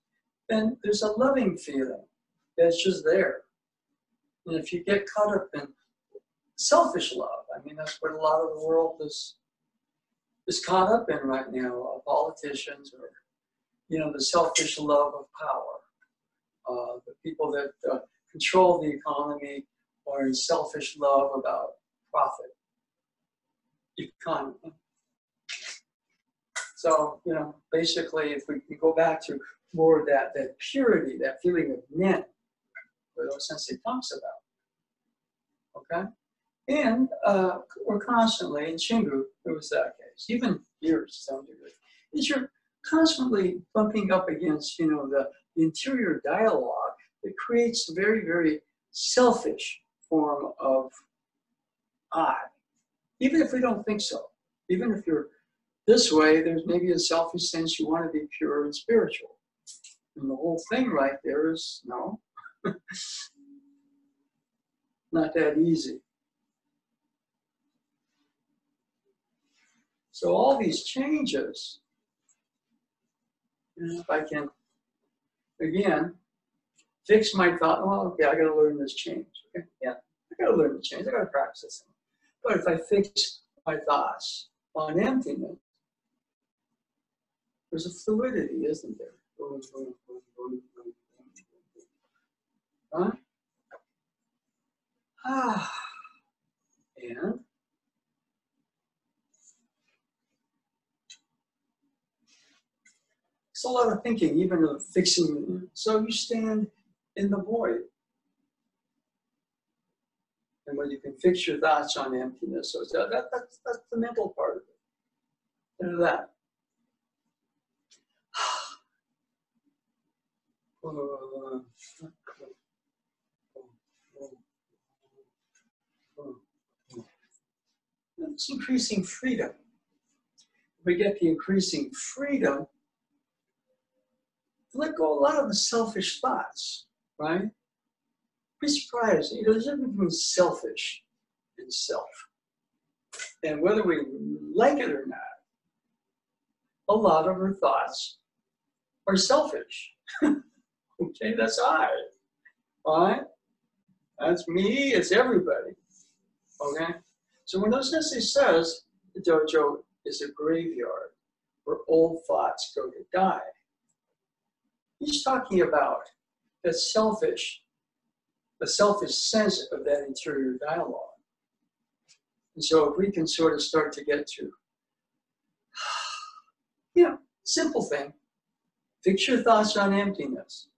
then there's a loving feeling that's just there. And if you get caught up in selfish love, I mean, that's what a lot of the world is caught up in right now, politicians, or, you know, the selfish love of power. The people that control the economy are in selfish love about profit. Economy. So, you know, basically, if we can go back to more of that purity, that feeling of nen, what Osensei talks about, okay? And we're constantly, in Shingu, it was that case, even here to some degree, is you're constantly bumping up against, you know, the interior dialogue that creates a very, very selfish form of I. Even if we don't think so, even if you're this way, there's maybe a selfish sense you want to be pure and spiritual. And the whole thing right there is, no, not that easy. So all these changes, you know, if I can, again, fix my thought, well, okay, I got to learn this change. Okay, yeah, I got to learn the change. I got to practice this. But if I fix my thoughts on emptiness, there's a fluidity, isn't there? Right? And it's a lot of thinking, even of fixing. So you stand in the void. And when you can fix your thoughts on emptiness, so that's the mental part of it. And that. It's increasing freedom. If we get the increasing freedom, let go a lot of the selfish thoughts, right? Be surprised. You know, there's a difference between selfish and self. And whether we like it or not, a lot of our thoughts are selfish. Okay, that's I. All right? That's me, it's everybody. Okay? So when Osensei says the dojo is a graveyard where old thoughts go to die, he's talking about the selfish sense of that interior dialogue. And so if we can sort of start to get to, simple thing, fix your thoughts on emptiness.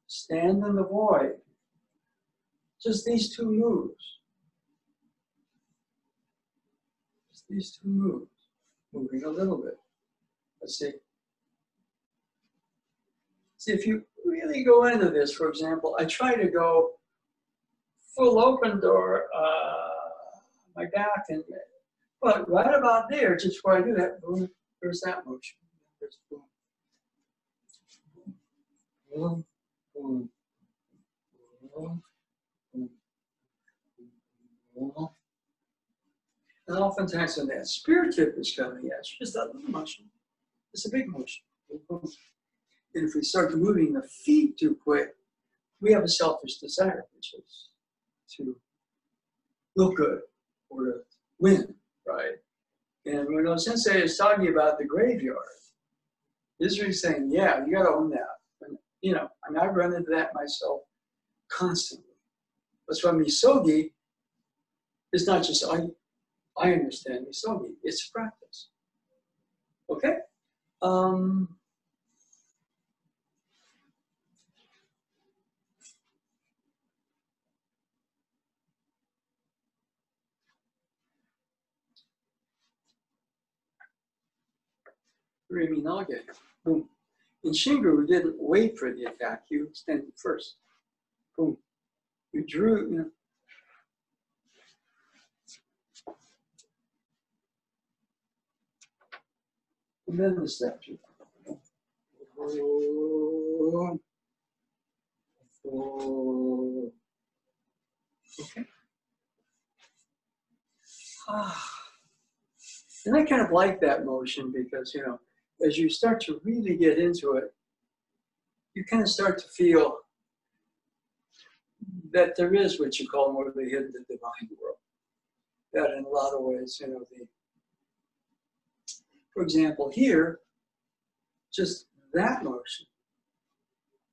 Stand in the void. Just these two moves. Just these two moves. Moving a little bit. Let's see. See, if you really go into this, for example, I try to go full open door, my back, but right about there, just before I do that, boom, there's that motion. There's boom. Boom, boom, boom, boom, boom. And oftentimes when that spirit tip is coming at you, just that little motion. It's a big motion. And if we start moving the feet too quick, we have a selfish desire, which is to look good or to win, right? And when Osensei is talking about the graveyard, he's really saying, yeah, you got to own that. And, you know, and I run into that myself constantly. That's why Misogi is not just, I understand Misogi, it's practice. Okay? Riminage. Boom. In Shingu, we didn't wait for the attack. You extended first. Boom. You drew, you know. And then the step. Okay. And I kind of like that motion because, you know, as you start to really get into it, you kind of start to feel that there is what you call more the hidden, the divine world. That in a lot of ways, you know, for example, here, just that motion,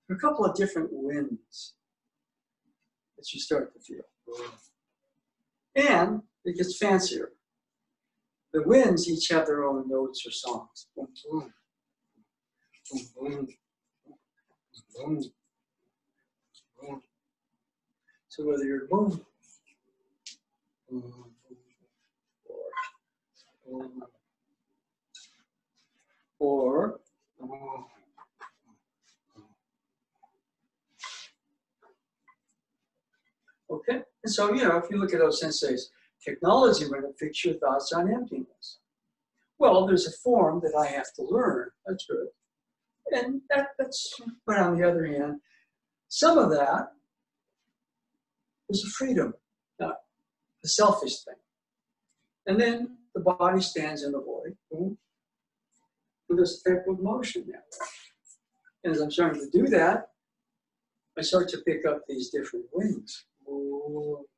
there are a couple of different winds that you start to feel. And it gets fancier. The winds each have their own notes or songs. Boom, boom, boom, boom, boom, boom. So whether you're boom, boom, or okay. And so, you know, if you look at Osensei's technology, we're going to fix your thoughts on emptiness. Well, there's a form that I have to learn. That's good. And that's, but on the other hand, some of that is a freedom, not a selfish thing. And then the body stands in the void with this type of motion now. And as I'm starting to do that, I start to pick up these different winds. So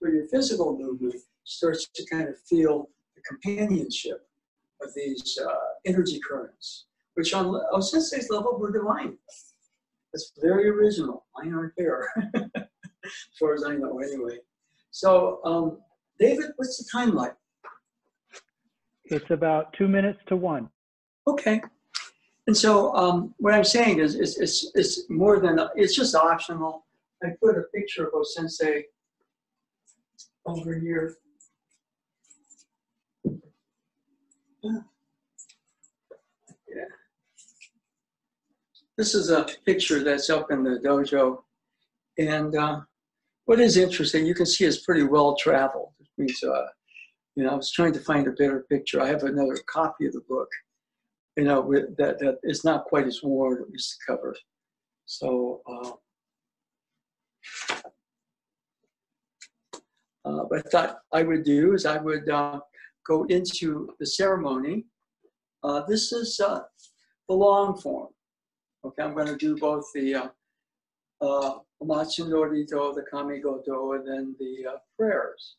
your physical movement starts to kind of feel the companionship of these energy currents, which on Osensei's level were divine. It's very original. Mine aren't there, as far as I know anyway. So, David, what's the time like? It's about 2 minutes to 1. Okay. And so what I'm saying is it's more than, it's just optional. I put a picture of Osensei over here. Yeah. This is a picture that's up in the dojo. And what is interesting, you can see it's pretty well traveled. There's So, I was trying to find a better picture. I have another copy of the book, that is not quite as worn as the cover. So, what I thought I would do is I would go into the ceremony. This is the long form. Okay, I'm going to do both the Amatsu Norito, the Kami Goto, and then the prayers.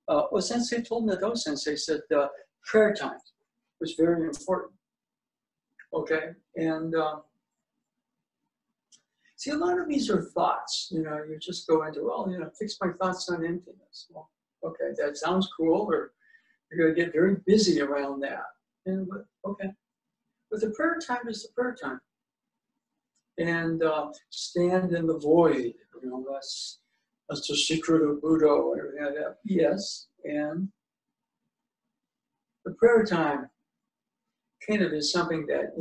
Osensei told me that Osensei said prayer time was very important. Okay, and see, a lot of these are thoughts. You just go into, well, fix my thoughts on emptiness. Well, okay, that sounds cool, or you're going to get very busy around that. Okay, but the prayer time is the prayer time. And stand in the void. That's the secret of Buddha or everything like that. Yes, and the prayer time kind of is something that,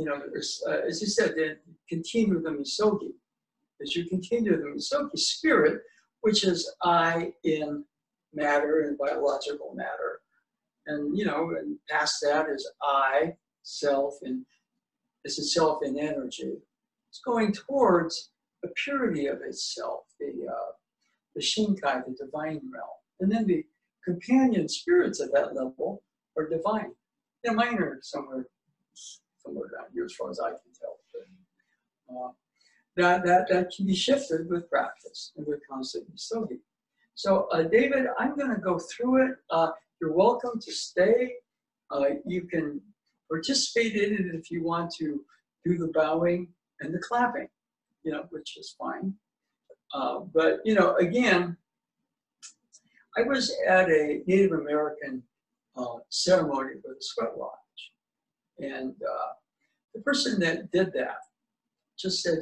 as you said, then continue the misogi. As you continue the misogi spirit, which is I in matter and biological matter. And, and past that is I, self, and is itself in energy. It's going towards the purity of itself, the Shinkai, the divine realm. And then the companion spirits at that level are divine. Mine are somewhere down here as far as I can tell. But, that can be shifted with practice and with constant misogi. So, David, I'm going to go through it. You're welcome to stay. You can participate in it if you want to do the bowing and the clapping, which is fine. But, again, I was at a Native American ceremony with a sweat lodge. And the person that did that just said,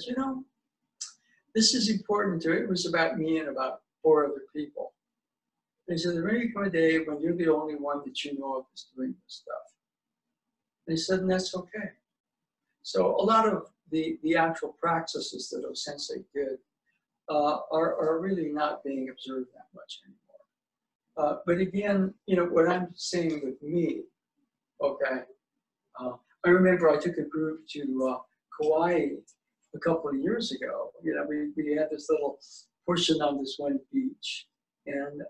this is important to it. It was about me and about 4 other people. They said, there may come a day when you're the only one that you know of is doing this stuff. They said, and that's okay. So a lot of the actual practices that Osensei did are really not being observed that much anymore. But again, what I'm saying with me, okay, I remember I took a group to Kauai a couple of years ago. We had this little portion on this one beach. And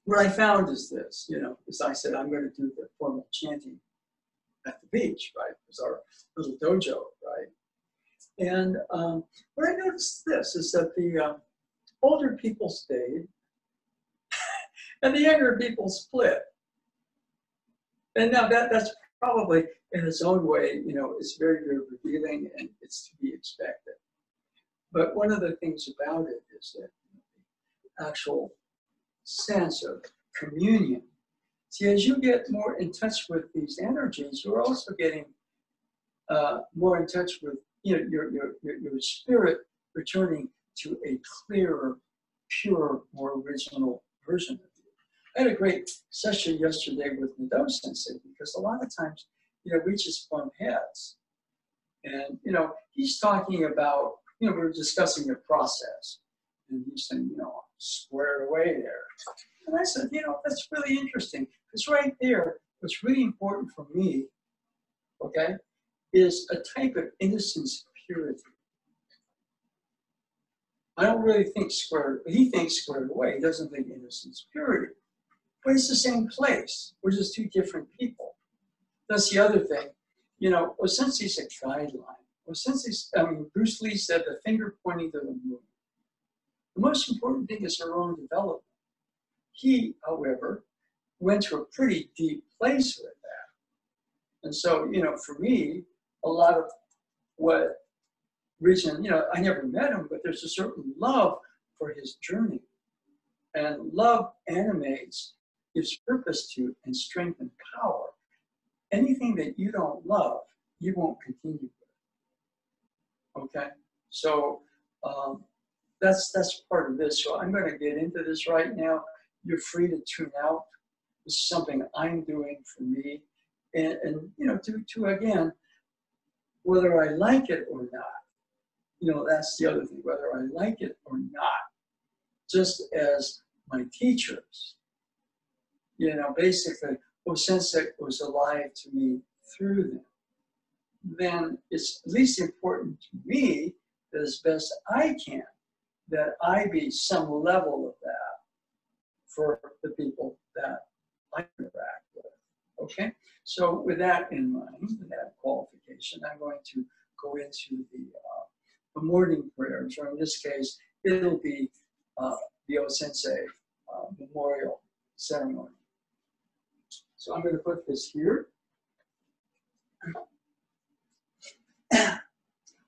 what I found is this, as I said, I'm going to do the formal chanting at the beach, right? It was our little dojo, right? And what I noticed is that the older people stayed and the younger people split. And now that's probably in its own way, it's very, very revealing and it's to be expected. But one of the things about it is that the actual sense of communion. See, as you get more in touch with these energies, you're also getting more in touch with your spirit returning to a clearer, pure, more original version of you. I had a great session yesterday with Nado Sensei because a lot of times, we just bump heads. And, he's talking about, we were discussing the process. And he's saying, squared away there. And I said, that's really interesting. Because right there, what's really important for me, okay, is a type of innocence purity. I don't really think squared, he thinks squared away. He doesn't think innocence purity. But it's the same place. We're just 2 different people. That's the other thing. Osensei's a guideline. Bruce Lee said the finger pointing to the moon. The most important thing is our own development. He, however, went to a pretty deep place with that. And so, for me, a lot of what reason, I never met him, but there's a certain love for his journey. And love animates, gives purpose to, and strength and power. Anything that you don't love, you won't continue with. Okay? So that's part of this. So I'm going to get into this right now. You're free to tune out. This is something I'm doing for me. And to again, whether I like it or not, that's the other thing, whether I like it or not. just as my teachers. Basically, Osensei was alive to me through them. Then it's at least important to me that as best I can, that I be some level of that for the people that I interact with. Okay? So with that in mind, with that qualification, I'm going to go into the morning prayers, or in this case, it'll be the Osensei memorial ceremony. So I'm going to put this here.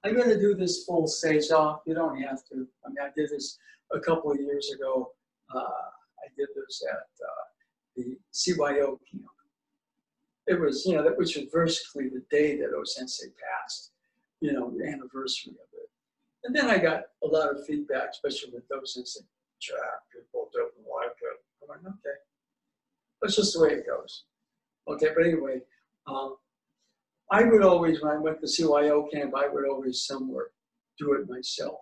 I'm going to do this full seiza. You don't have to. I mean, I did this a couple of years ago. I did this at the CYO camp. It was, that was basically the day that Osensei passed, the anniversary of it. And then I got a lot of feedback, especially with Osensei. Jack, people don't like it. I'm like, okay. That's just the way it goes. Okay, but anyway, I would always, when I went to CYO camp, I would always somewhere do it myself.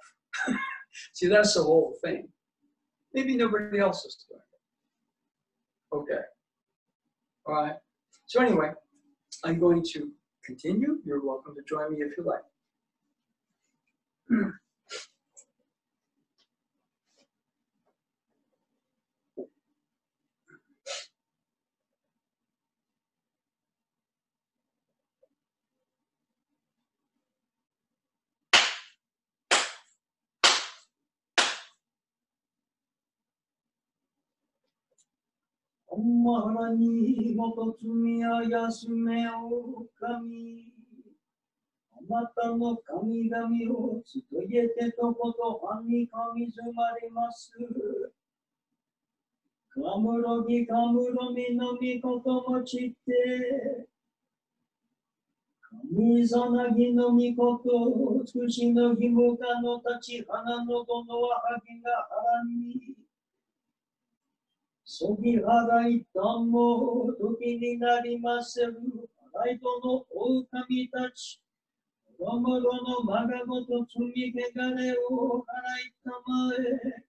See, that's the whole thing. Maybe nobody else is doing it. Okay. All right. So anyway, I'm going to continue. You're welcome to join me if you like. Omahani mototsumi ayasume o kami. Amata no kamigami o tsutoyete tokoto hani kamizumarimasu. Kamurogi kamuromi no mikoto mochite. Kamizanagi no mikoto tsushi no himoka no tachi hana no dono wa hagi ga harani. Sogi harai tammo toki ni narimaseru haraito no okami tachi. Romoro no magagoto tsumi kegare o haraitamae.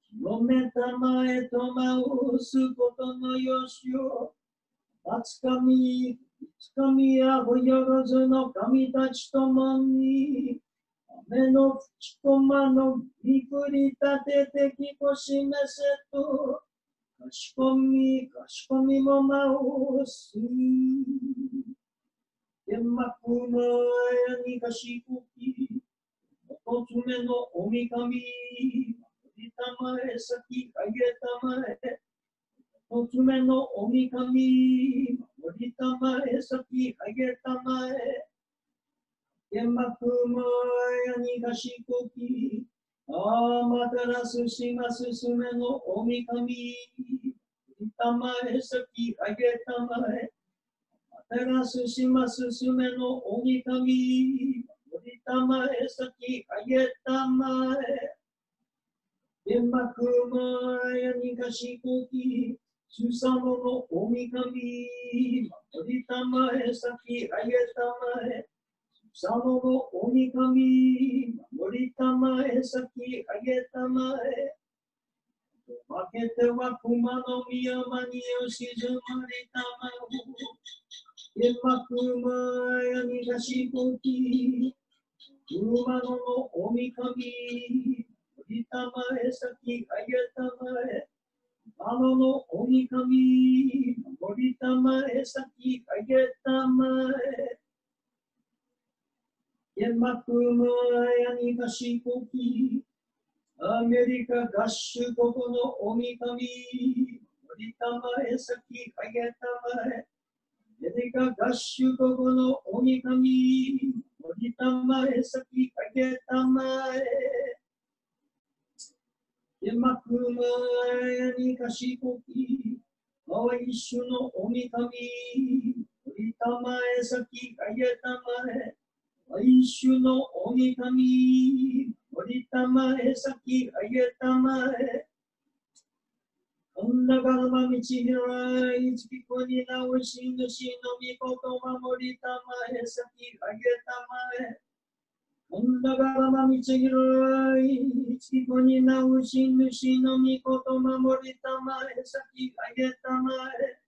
Kilometamae toma o sukoto no yoshio. Matsukami ya hoyorozu no kami tachi tomoni. Ame no fuchikoma no mikuri tatete kikoshimese to. Kashikomi mo maosu. Kenmaku no aya ni kashikoki. Mototsume no omikami. Moritamae saki kagetamae. Mototsume no omikami. Moritamae saki kagetamae. Kenmaku no aya ni kashikoki. Amaterasu shimasu sume no omikami. Moritamae saki kagetamae. Amaterasu shimasu sume no omikami. Moritamae saki kagetamae. Kenmaku no aya ni kashikoki. Susano no omikami. Moritamae saki kagetamae. Susano no omikami. Moritamae saki kagetamae. Makete wa kuma no miyama ni oshizumaritamae. Kenmaku no aya ni kashikoki. Kumano no omikami. Moritamae saki kagetamae. Mano no omikami. Moritamae saki kagetamae. Kenmaku no aya ni kashikoki. Amerika gashu koko no omikami. Moritamae saki kagetamae. Amerika gashu koko no omikami. Moritamae saki kagetamae. Kenmaku no aya ni kashikoki. Awaishu no omikami. Moritamae saki kagetamae. Aishu no omikami. Moritamae saki kagetamae. Kandagarama michihirai tsukiko ni naoshi nushi no mikoto wa moritamae saki kagetamae. だからまみちぎるい、月子になうし主の御事守りたまえ、先あげたまえ、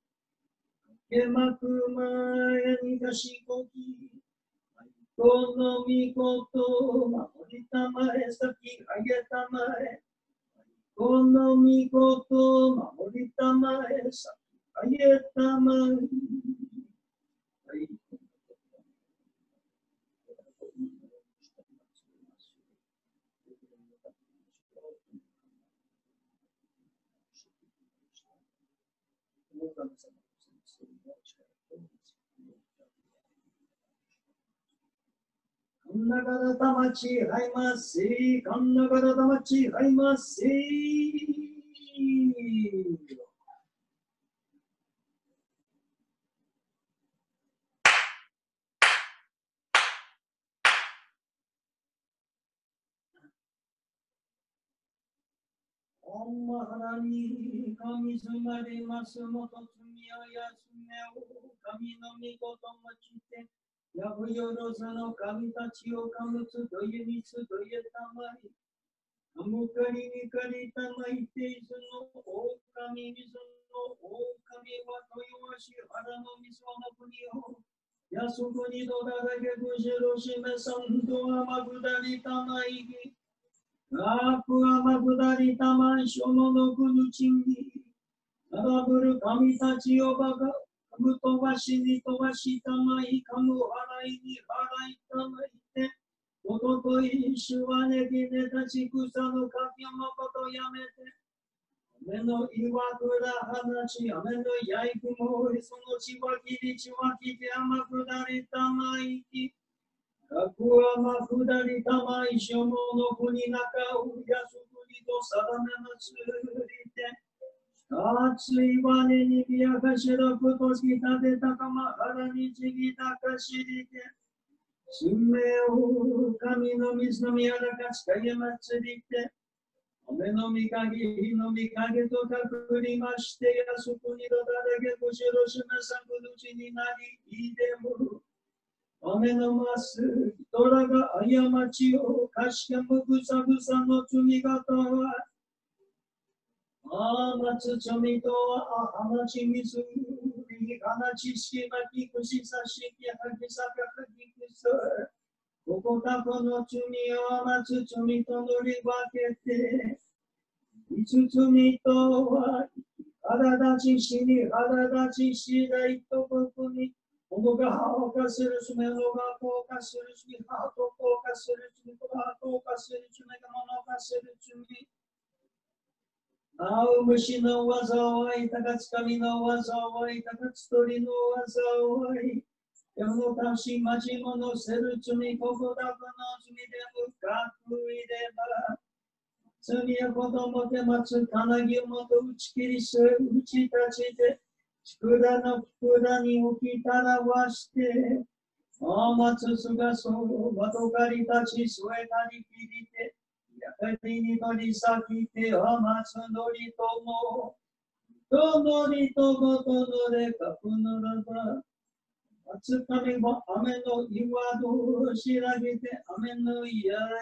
けまく前にかしこき、この御事守りたまえ、先あげたまえ、この御事守りたまえ、先あげたまえ。かんながらたまちはいませ。かんながらたまちはいませ。おんまはらに神住まれますもと罪を休めを神の御事もちてやぶよろずの神たちをかむつとゆにつとゆたまいかむかりにかりたまいていずの狼水の狼は豊し原の水の国をやそこにどだらけぐじろしめさんとはまぶだりたまいぎラクアマブダリタマンショノノクヌチンギナラブル神たちをバカカムトバシに飛ばしたまいカム払いに払いたまいておととい主はねぎねたち草の柿のことやめて雨の岩倉花ち雨のやいくもそのちわきりちわきで甘くだりたまいきかくはまくだりたまいしょもの国中をやすくりと定めますりて、たついわねにぎやかしらくときたてたかまはらにちぎたかしりて、すめを神の水のみやらかしかげまつりて、雨のみかげ、日のみかげとかくりまして、やすくにどだらけくしろしめさくるちになり、いでも。雨のます人らが過ちをかしけむぐさぐさの罪がとは松罪とは花ち水に花知識がきくしさしきはきさかきくすここたこの罪を松罪と乗り分けていつ罪とは腹立ちしに腹立ちしないとここにこのが放火するしめのが放火するしハート放火するしハート放火するしめが物がするしめあう虫の災い高つかみの災い高つ鳥の災い山のたしまちものせる罪ここだこの罪でもかくいれば罪や子供で待つ金木をもと打ち切りする打ち立ちで佃の佃に置きたらわして松すがそう窓かり立ち添えたり切りてやかりに取り裂きて松のりともとのりとごとのれかくならば松神も雨の岩戸しらげて雨のや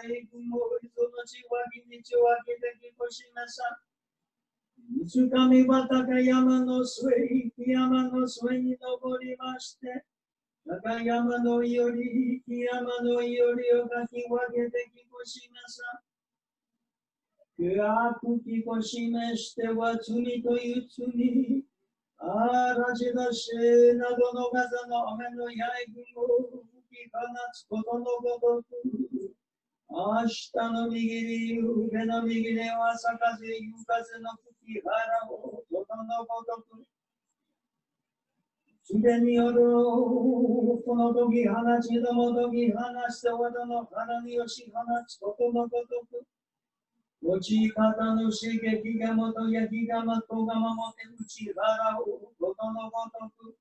い雲そのちわぎにちわぎできこしめさ水上は高山の末、山の末に登りまして、高山のより、山のよりをかき分けてきこしめさ。暗くきこしめしては罪という罪。嵐だしなどの風の雨のやい雲を吹き放つことのごとく。明日の右に上の右では朝風、夕風の吹き払おうことのごとく。すでによるこの時放ちども時放してわどの腹によし放つことのごとく。持ち方の刺激がもと焼きがまとがまもて打ち払おうことのごとく。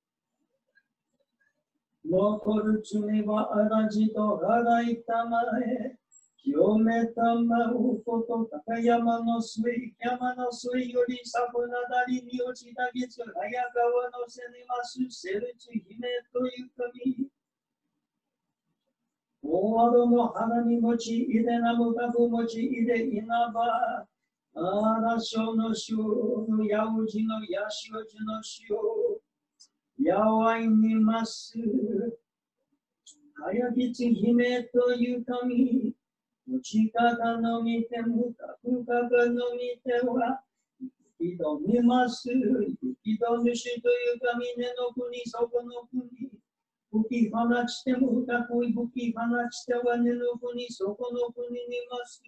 残る罪は嵐と払いたまえ。清めたまうこと高山の水、山の水よりさぶなだりに落ちた月、早川のせにます、せるち姫という神。大和の花に持ちいでなむかぶ持ちいで稲葉嵐の潮のやうじのやしおじの潮やわいにますかやきつ姫という神持ち方のみてむかぶかがのみては挑みます。挑みしというか、峰の国、そこの国。吹き放ちても深く吹き放ちては根の国、そこの国にます。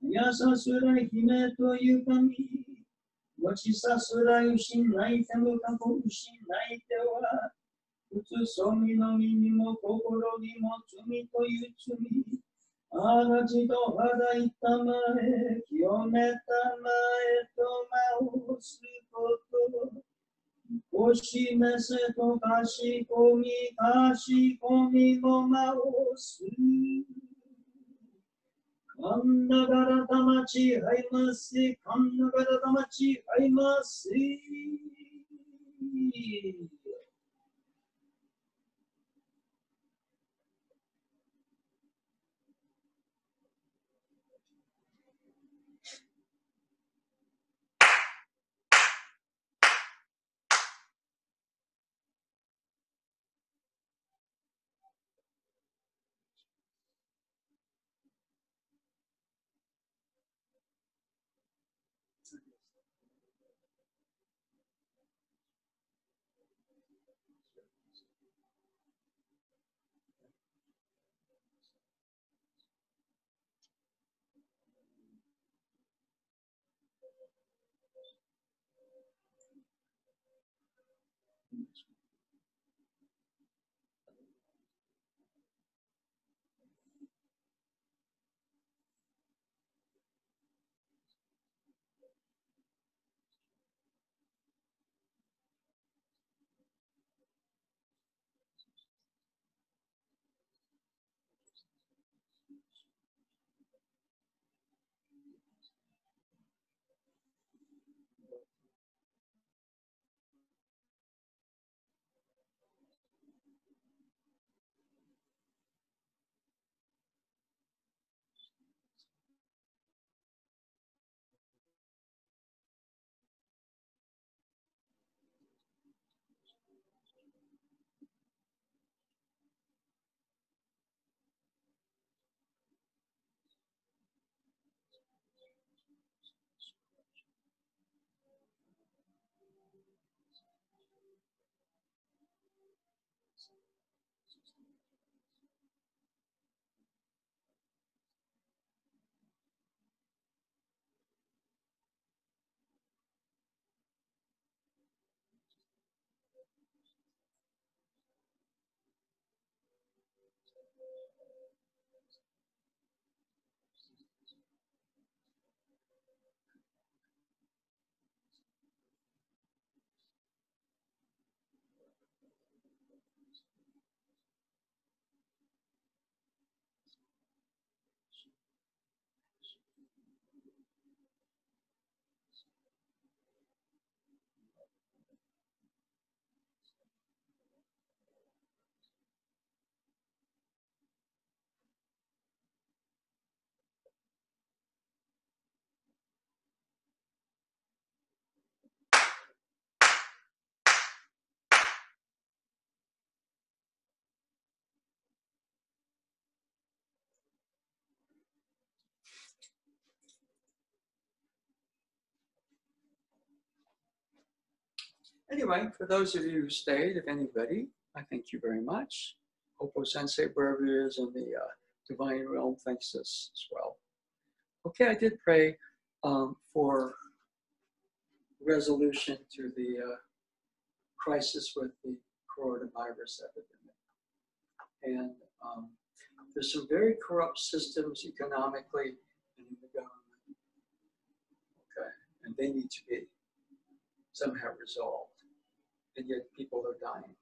やさすら姫という神。持ちさすら失いても深く失いては。普通そみの身にも心にも罪という罪。あらじと肌いたまえ、清めたまえとまおすこと。おしめせとかしこみもまおす。かんながらたまちはいますせ、かんながらたまちはいますせ。Anyway, for those of you who stayed, if anybody, I thank you very much. Hope Osensei, wherever he is in the divine realm, thanks us as well. Okay, I did pray for resolution to the crisis with the coronavirus epidemic. And there's some very corrupt systems economically and in the government. Okay, and they need to be somehow resolved. And yet people are dying.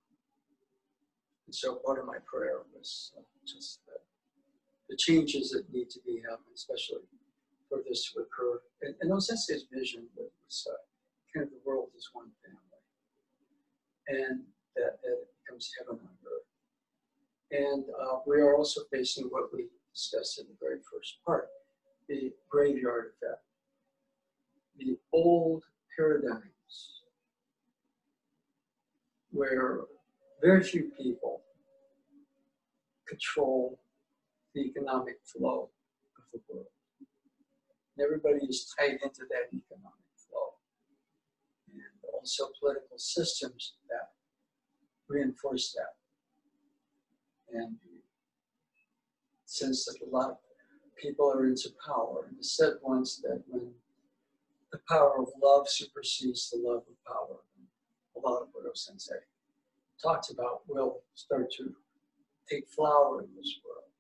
And so part of my prayer was just the changes that need to be happening, especially for this to occur. And Osensei's vision was kind of the world is one family. And that it becomes heaven on earth. And we are also facing what we discussed in the very first part, the graveyard effect, the old paradigms where very few people control the economic flow of the world. And everybody is tied into that economic flow. And also political systems that reinforce that. And the sense that a lot of people are into power. And the said once that when the power of love supersedes the love of power, a lot of what Osensei talks about will start to take flower in this world.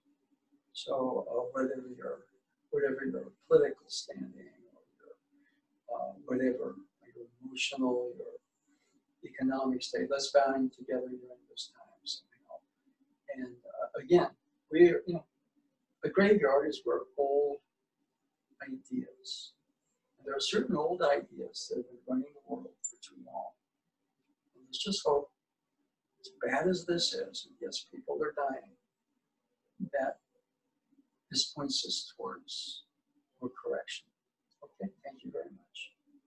So whatever your political standing, or whatever your emotional, your economic state, let's band together during those times. And again, we're the graveyard is where old ideas. And there are certain old ideas that have been running the world for too long. And let's just hope, as bad as this is, and yes, people are dying, that this points us towards